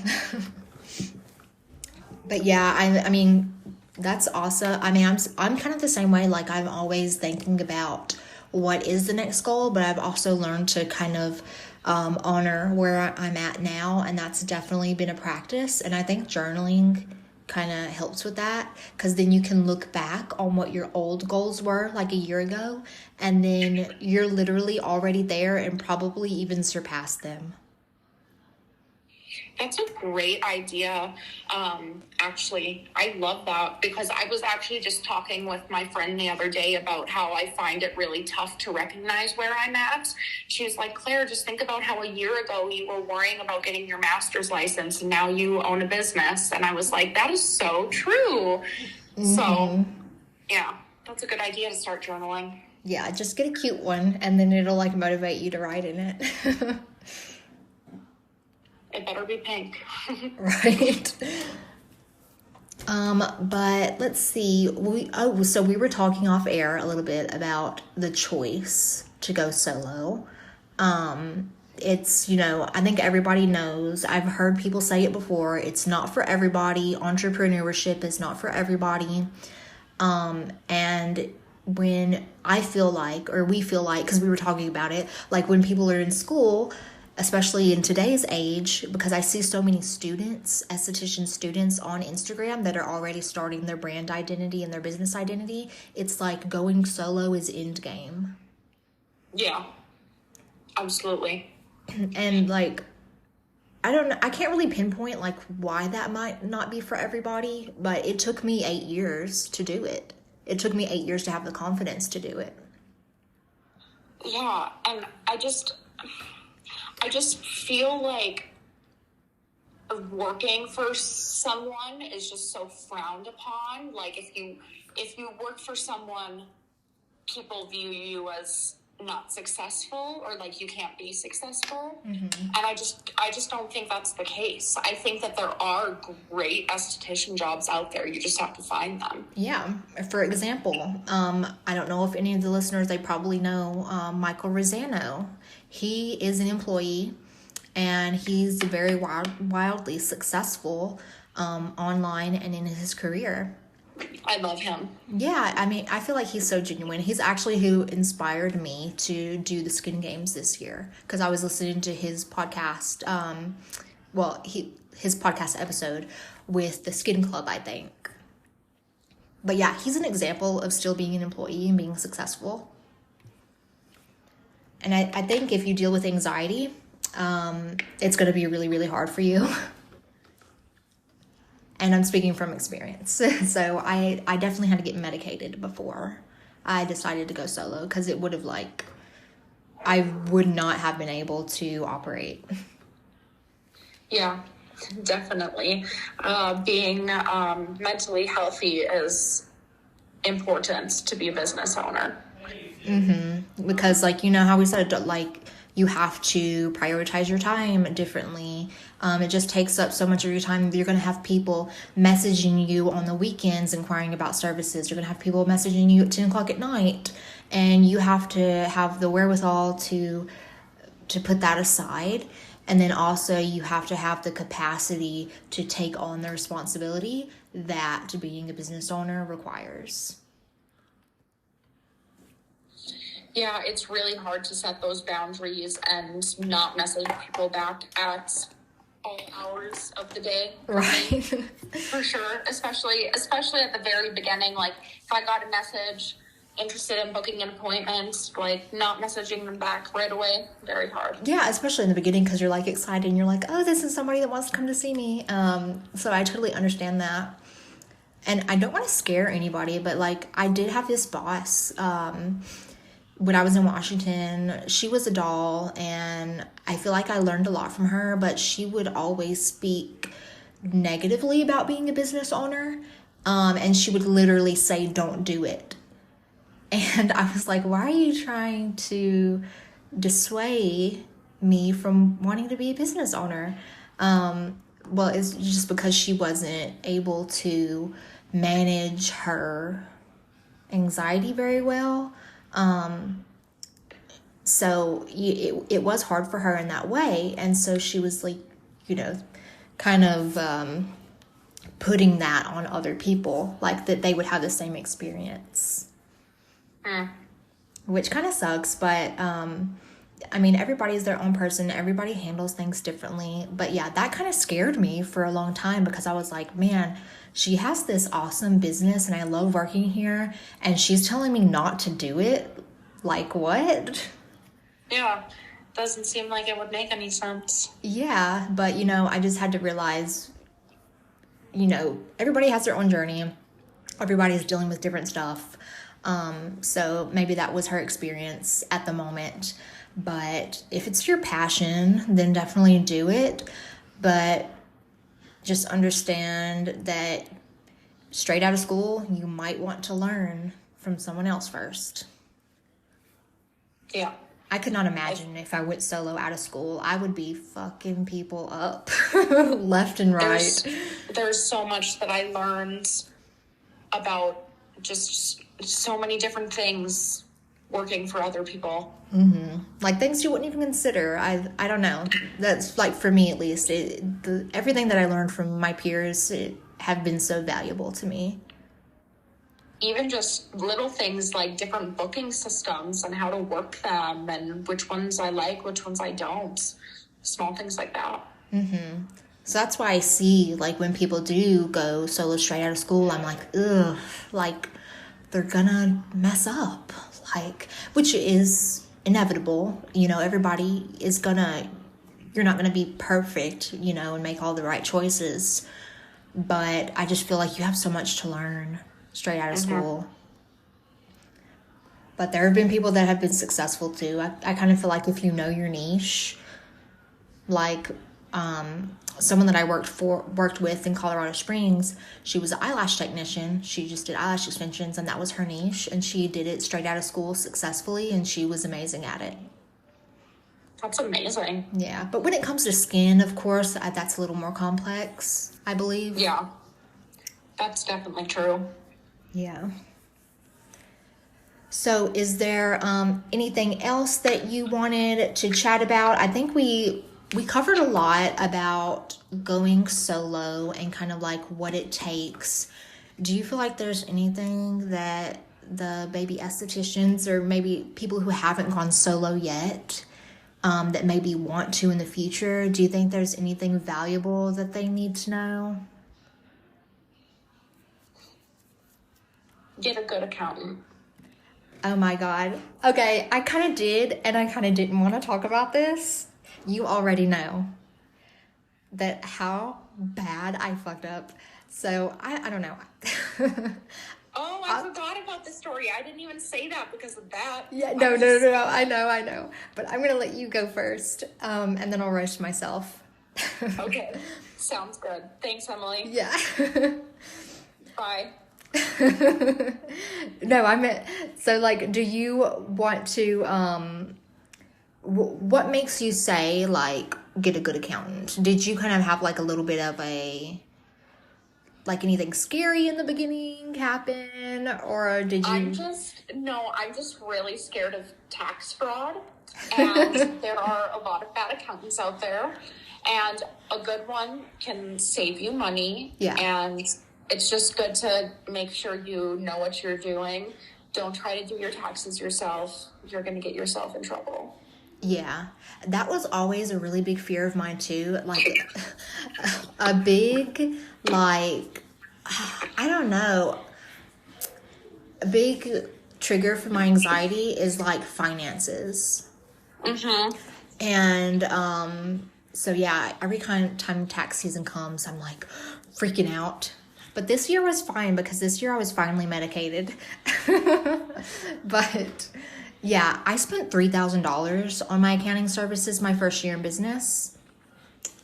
But yeah, I mean, that's awesome. I mean, I'm kind of the same way. Like, I'm always thinking about what is the next goal, but I've also learned to kind of honor where I'm at now, and that's definitely been a practice. And I think journaling kind of helps with that, because then you can look back on what your old goals were like a year ago, and then you're literally already there and probably even surpassed them. That's a great idea. Actually, I love that, because I was actually just talking with my friend the other day about how I find it really tough to recognize where I'm at. She was like, Claire, just think about how a year ago you were worrying about getting your master's license and now you own a business. And I was like, that is so true. Mm-hmm. So, yeah, that's a good idea to start journaling. Yeah, just get a cute one, and then it'll like motivate you to write in it. It better be pink. Right. But let's see. So we were talking off air a little bit about the choice to go solo. It's, I think everybody knows. I've heard people say it before. It's not for everybody. Entrepreneurship is not for everybody. And when I feel like, or we feel like, because we were talking about it, like when people are in school, especially in today's age, because I see so many students, esthetician students on Instagram that are already starting their brand identity and their business identity. It's like going solo is end game. Yeah, absolutely. And like, I don't know, I can't really pinpoint like why that might not be for everybody, but it took me 8 years to do it. It took me 8 years to have the confidence to do it. Yeah, and I just feel like working for someone is just so frowned upon. Like if you work for someone, people view you as not successful, or like you can't be successful. Mm-hmm. And I just don't think that's the case. I think that there are great esthetician jobs out there. You just have to find them. Yeah. For example, I don't know if any of the listeners, they probably know Michael Rosano. He is an employee, and he's very wildly successful online and in his career. I love him. Yeah, I mean, I feel like he's so genuine. He's actually who inspired me to do the Skin Games this year, because I was listening to his podcast, his podcast episode with the Skin Club, I think. But yeah, he's an example of still being an employee and being successful. And I think if you deal with anxiety, it's going to be really, really hard for you. And I'm speaking from experience. So I definitely had to get medicated before I decided to go solo, because it would have I would not have been able to operate. Yeah, definitely. Being mentally healthy is important to be a business owner. Mm-hmm. Because how we said, you have to prioritize your time differently. It just takes up so much of your time. You're going to have people messaging you on the weekends inquiring about services. You're going to have people messaging you at 10 o'clock at night. And you have to have the wherewithal to put that aside. And then also you have to have the capacity to take on the responsibility that being a business owner requires. Yeah, it's really hard to set those boundaries and not message people back at all hours of the day. Right. For sure. Especially at the very beginning. Like, if I got a message interested in booking an appointment, not messaging them back right away, very hard. Yeah, especially in the beginning, because you're excited and you're oh, this is somebody that wants to come to see me. So I totally understand that. And I don't want to scare anybody, but I did have this boss, when I was in Washington. She was a doll, and I feel like I learned a lot from her, but she would always speak negatively about being a business owner. And she would literally say, don't do it. And I was like, why are you trying to dissuade me from wanting to be a business owner? Well, it's just because she wasn't able to manage her anxiety very well. So it was hard for her in that way. And so she was like, kind of putting that on other people, like that they would have the same experience. Which kind of sucks, but I mean, everybody's their own person. Everybody handles things differently. But yeah, that kind of scared me for a long time because I was like, man, she has this awesome business and I love working here. And she's telling me not to do it. Like, what? Yeah, doesn't seem like it would make any sense. Yeah, but I just had to realize, everybody has their own journey. Everybody's dealing with different stuff. So maybe that was her experience at the moment. But if it's your passion, then definitely do it. But just understand that straight out of school, you might want to learn from someone else first. Yeah. I could not imagine if I went solo out of school. I would be fucking people up left and right. There's so much that I learned about just so many different things working for other people. Mm-hmm. Like things you wouldn't even consider. I don't know. That's like for me at least. Everything that I learned from my peers have been so valuable to me. Even just little things like different booking systems and how to work them and which ones I like, which ones I don't. Small things like that. Mm-hmm. So that's why I see, like, when people do go solo straight out of school, I'm like, ugh, like, they're gonna mess up. Like, which is inevitable. Everybody is you're not gonna be perfect, and make all the right choices. But I just feel like you have so much to learn straight out of school. But there have been people that have been successful too. I kind of feel like if you know your niche, like someone that I worked with in Colorado Springs, she was an eyelash technician. She just did eyelash extensions and that was her niche, and she did it straight out of school successfully, and she was amazing at it. That's amazing. Yeah, but when it comes to skin, of course, that's a little more complex, I believe. Yeah, that's definitely true. Yeah. So is there anything else that you wanted to chat about? I think we covered a lot about going solo and kind of like what it takes. Do you feel like there's anything that the baby estheticians or maybe people who haven't gone solo yet that maybe want to in the future, do you think there's anything valuable that they need to know? Get a good accountant. Oh my God. Okay, I kind of did, and I kind of didn't want to talk about this. You already know that how bad I fucked up. So I don't know. Oh, I forgot about the story. I didn't even say that because of that. Yeah, no. I know. But I'm going to let you go first, and then I'll roast myself. Okay, sounds good. Thanks, Emily. Yeah. Bye. No, I meant, so like, do you want to, what makes you say, like, get a good accountant? Did you kind of have, like, a little bit of like, anything scary in the beginning happen, or did you? I'm just really scared of tax fraud, and there are a lot of bad accountants out there, and a good one can save you money. Yeah. And it's just good to make sure you know what you're doing. Don't try to do your taxes yourself. You're going to get yourself in trouble. Yeah, that was always a really big fear of mine too. Like a big, like, I don't know, a big trigger for my anxiety is like finances. Mm-hmm. And so yeah, every time tax season comes, I'm like freaking out. But this year was fine because this year I was finally medicated. But yeah, I spent $3,000 on my accounting services my first year in business.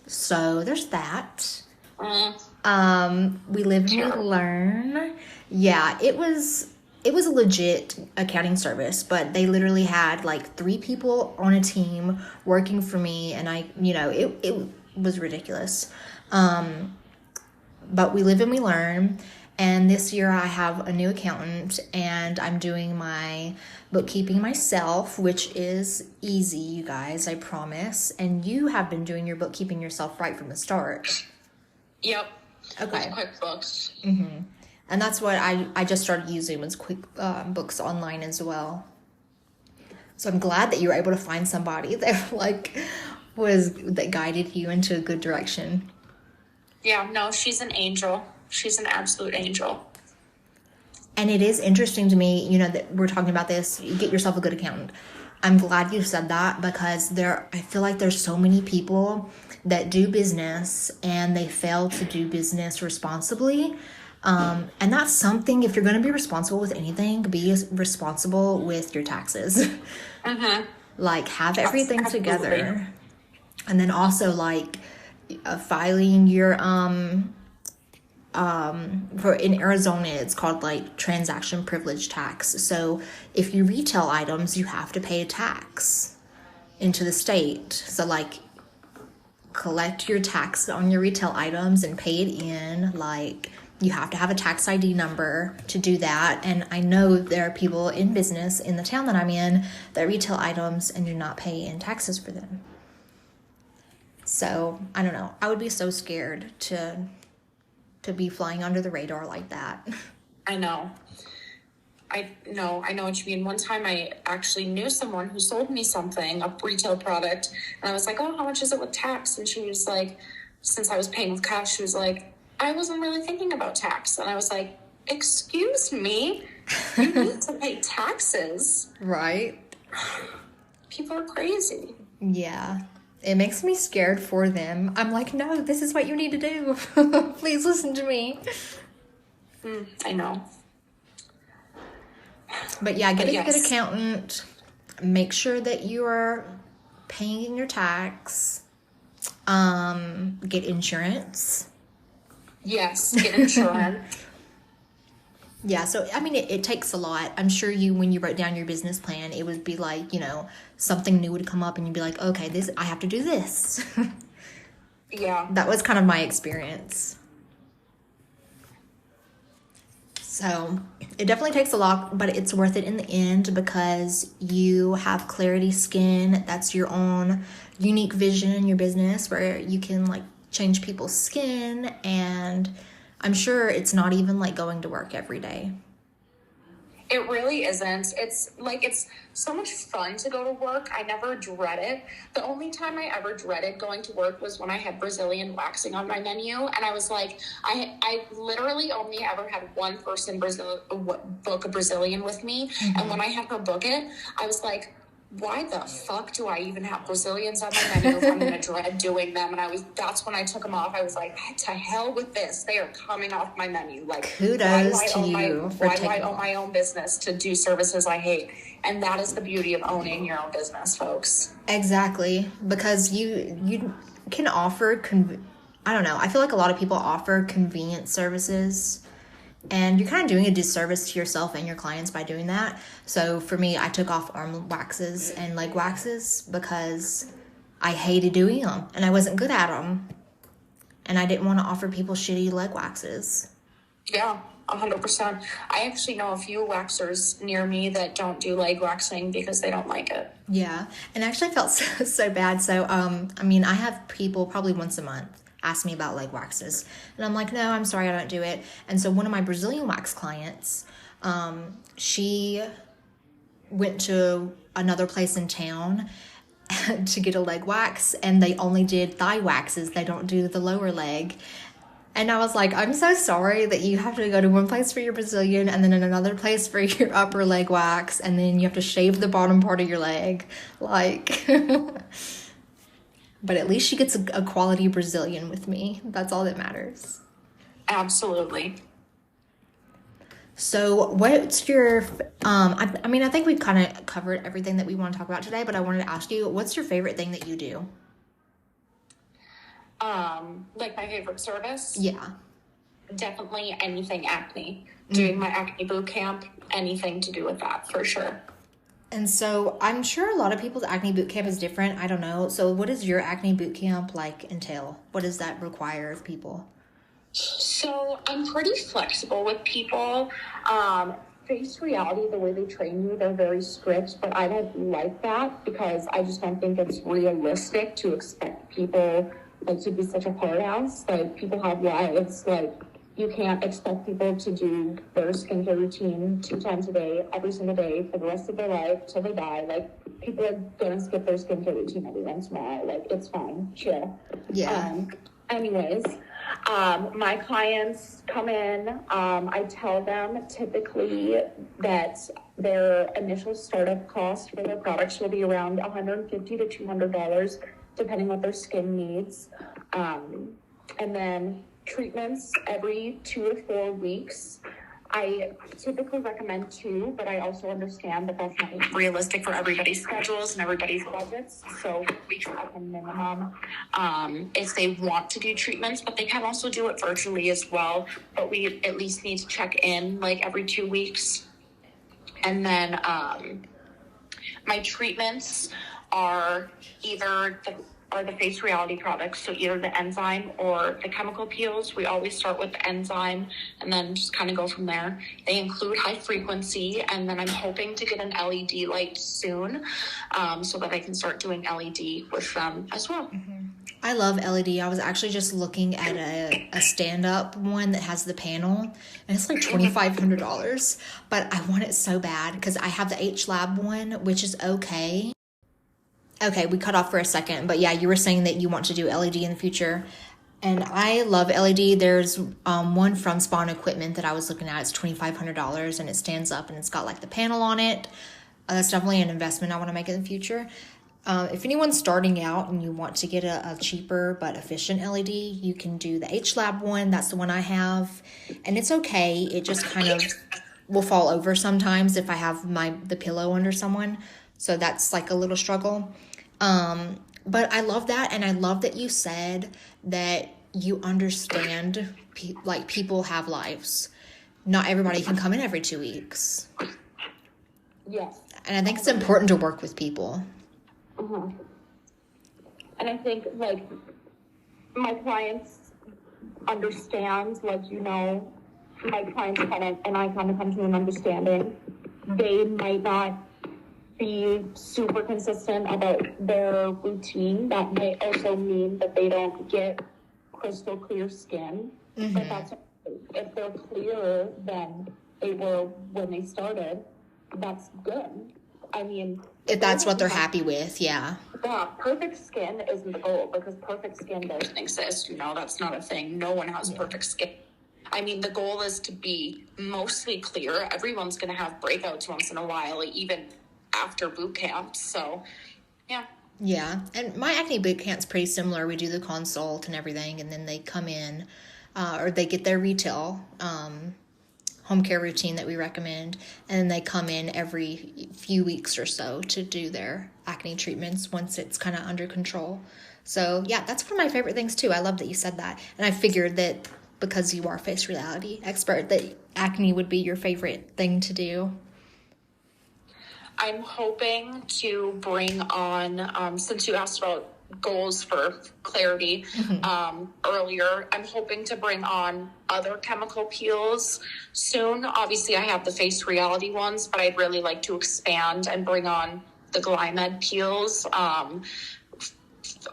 So there's that. We live and we learn. Yeah, it was it was a legit accounting service, but they literally had like 3 people on a team working for me, and it was ridiculous. But we live and we learn. And this year I have a new accountant, and I'm doing my bookkeeping myself, which is easy, you guys, I promise. And you have been doing your bookkeeping yourself right from the start. Yep. Okay. With QuickBooks. Mm-hmm. And that's what I just started using, was QuickBooks Online as well. So I'm glad that you were able to find somebody that that guided you into a good direction. Yeah, no, she's an angel. She's an absolute angel. And it is interesting to me, that we're talking about this. You get yourself a good accountant. I'm glad you said that, because I feel like there's so many people that do business and they fail to do business responsibly. And that's something, if you're going to be responsible with anything, be responsible with your taxes. Mm-hmm. Like, have everything together. And then also, like, filing your, in Arizona, it's called like transaction privilege tax. So if you retail items, you have to pay a tax into the state. So like, collect your tax on your retail items and pay it in. Like, you have to have a tax ID number to do that. And I know there are people in business in the town that I'm in that retail items and do not pay in taxes for them. So I don't know. I would be so scared to be flying under the radar like that. I know. I know what you mean. One time I actually knew someone who sold me something, a retail product, and I was like, oh, how much is it with tax? And she was like, since I was paying with cash, she was like, I wasn't really thinking about tax. And I was like, excuse me, you need to pay taxes. Right. People are crazy. Yeah. It makes me scared for them. I'm like, no, this is what you need to do. Please listen to me. I know. But yeah, get a good accountant. Make sure that you are paying your tax. Get insurance. Yes, get insurance. Yeah, so, I mean, it takes a lot. I'm sure when you wrote down your business plan, it would be like, something new would come up and you'd be like, okay, I have to do this. Yeah. That was kind of my experience. So it definitely takes a lot, but it's worth it in the end, because you have Clarity Skin. That's your own unique vision in your business, where you can like change people's skin, and I'm sure it's not even like going to work every day. It really isn't. It's so much fun to go to work. I never dread it. The only time I ever dreaded going to work was when I had Brazilian waxing on my menu. And I was like, I literally only ever had one person book a Brazilian with me. Mm-hmm. And when I had her book it, I was like, why the fuck do I even have Brazilians on my menu if I'm going to dread doing them? And that's when I took them off. I was like, to hell with this. They are coming off my menu. Like, kudos to you for why do taking I own my own business to do services I hate? And that is the beauty of owning your own business, folks. Exactly. Because you can offer, I don't know, I feel like a lot of people offer convenient services, and you're kind of doing a disservice to yourself and your clients by doing that. So for me, I took off arm waxes and leg waxes because I hated doing them and I wasn't good at them. And I didn't want to offer people shitty leg waxes. Yeah, 100%. I actually know a few waxers near me that don't do leg waxing because they don't like it. Yeah, and actually I felt so bad. So, I have people probably once a month ask me about leg waxes, and I'm like, no, I'm sorry, I don't do it. And so one of my Brazilian wax clients, she went to another place in town to get a leg wax, and they only did thigh waxes. They don't do the lower leg. And I was like, I'm so sorry that you have to go to one place for your Brazilian and then in another place for your upper leg wax, and then you have to shave the bottom part of your leg. Like, but at least she gets a quality Brazilian with me. That's all that matters. Absolutely. So what's your, I think we've kind of covered everything that we want to talk about today, but I wanted to ask you, what's your favorite thing that you do? Like my favorite service? Yeah. Definitely anything acne. Doing my acne boot camp, anything to do with that, for sure. And so I'm sure a lot of people's acne boot camp is different. I don't know. So what does your acne boot camp entail? What does that require of people? So I'm pretty flexible with people. Face reality, the way they train you, they're very strict, but I don't like that because I just don't think it's realistic to expect people to be such a hard ass. People have lives. You can't expect people to do their skincare routine 2 times a day, every single day, for the rest of their life till they die. People are gonna skip their skincare routine every once in a while. It's fine, chill. Yeah. Anyways, my clients come in. I tell them typically that their initial startup cost for their products will be around $150 to $200, depending on what their skin needs. And then treatments every 2 to 4 weeks. I typically recommend 2, but I also understand that that's not realistic for everybody's schedules and everybody's budgets. So we try a minimum if they want to do treatments, but they can also do it virtually as well. But we at least need to check in every 2 weeks. And then my treatments are either the face reality products, so either the enzyme or the chemical peels. We always start with the enzyme and then just kind of go from there. They include high frequency, and then I'm hoping to get an LED light soon so that I can start doing LED with them as well. Mm-hmm. I love LED. I was actually just looking at a stand-up one that has the panel, and it's like $2,500, but I want it so bad because I have the H-Lab one, which is okay. Okay, we cut off for a second, but yeah, you were saying that you want to do LED in the future, and I love LED. There's one from Spawn Equipment that I was looking at. It's $2,500, and it stands up, and it's got the panel on it. That's definitely an investment I want to make in the future. If anyone's starting out and you want to get a cheaper but efficient LED, you can do the H-Lab one. That's the one I have, and it's okay. It just kind of will fall over sometimes if I have the pillow under someone, so that's a little struggle. But I love that, and I love that you said that you understand people have lives. Not everybody can come in every 2 weeks. Yes. And I think it's important to work with people. Mm-hmm. And I think my clients understand, my clients and I kind of come to an understanding. They might not be super consistent about their routine. That might also mean that they don't get crystal clear skin. Mm-hmm. But that's if they're clearer than they were when they started, that's good. I mean, if that's what they're happy with, yeah. Yeah, perfect skin isn't the goal because perfect skin doesn't exist. That's not a thing. No one has perfect skin. I mean, the goal is to be mostly clear. Everyone's going to have breakouts once in a while, even after boot camp. So, yeah. Yeah, and my acne boot camp's pretty similar. We do the consult and everything, and then they come in, or they get their retail home care routine that we recommend, and then they come in every few weeks or so to do their acne treatments once it's kind of under control. So, yeah, that's one of my favorite things, too. I love that you said that, and I figured that because you are a face reality expert, that acne would be your favorite thing to do. I'm hoping to bring on, since you asked about goals for clarity earlier, I'm hoping to bring on other chemical peels soon. Obviously, I have the face reality ones, but I'd really like to expand and bring on the Glymed peels.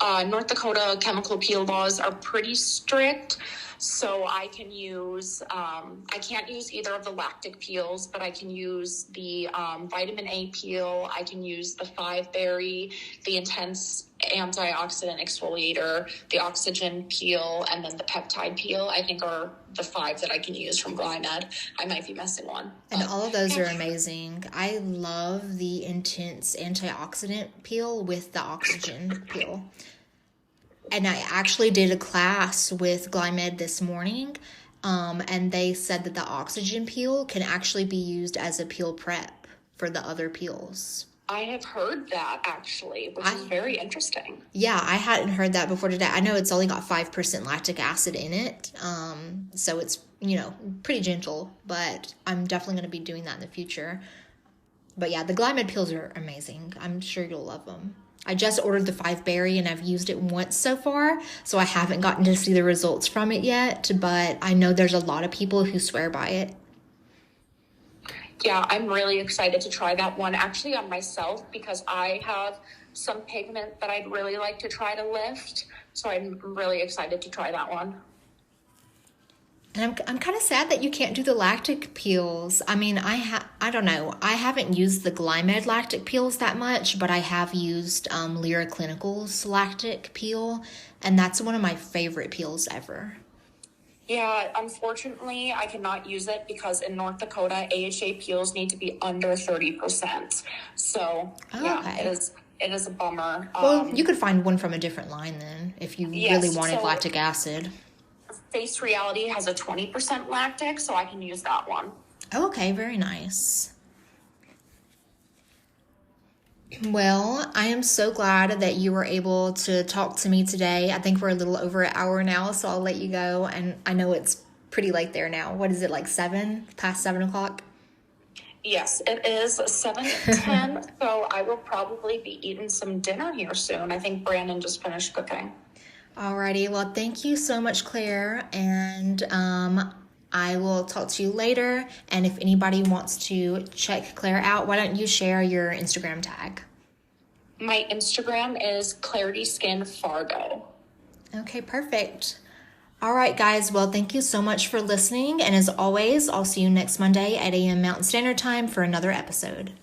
North Dakota chemical peel laws are pretty strict. So I can use, I can't use either of the lactic peels, but I can use the vitamin A peel. I can use the 5-berry, the intense antioxidant exfoliator, the oxygen peel, and then the peptide peel, I think are the 5 that I can use from Glymed. I might be missing one. And all of those are amazing. I love the intense antioxidant peel with the oxygen peel. And I actually did a class with Glymed this morning, and they said that the oxygen peel can actually be used as a peel prep for the other peels. I have heard that actually, which is very interesting. Yeah, I hadn't heard that before today. I know it's only got 5% lactic acid in it. So it's, pretty gentle, but I'm definitely going to be doing that in the future. But yeah, the Glymed peels are amazing. I'm sure you'll love them. I just ordered the 5-berry and I've used it once so far, so I haven't gotten to see the results from it yet, but I know there's a lot of people who swear by it. Yeah, I'm really excited to try that one actually on myself because I have some pigment that I'd really like to try to lift. So I'm really excited to try that one. And I'm kind of sad that you can't do the lactic peels. I mean, I don't know. I haven't used the Glymed lactic peels that much, but I have used Lyra Clinical's lactic peel, and that's one of my favorite peels ever. Yeah, unfortunately, I cannot use it because in North Dakota, AHA peels need to be under 30%. So, okay. It is a bummer. Well, you could find one from a different line then if you really wanted lactic acid. Face Reality has a 20% lactic, so I can use that one. Okay, very nice. Well, I am so glad that you were able to talk to me today. I think we're a little over an hour now, so I'll let you go. And I know it's pretty late there now. What is it, like 7? Past 7 o'clock? Yes, it is 7:10, so I will probably be eating some dinner here soon. I think Brandon just finished cooking. Alrighty, well, thank you so much, Claire, and I will talk to you later. And if anybody wants to check Claire out, why don't you share your Instagram tag? My Instagram is Clarity Skin Fargo. Okay, perfect. All right, guys. Well, thank you so much for listening. And as always, I'll see you next Monday at 8 a.m. Mountain Standard Time for another episode.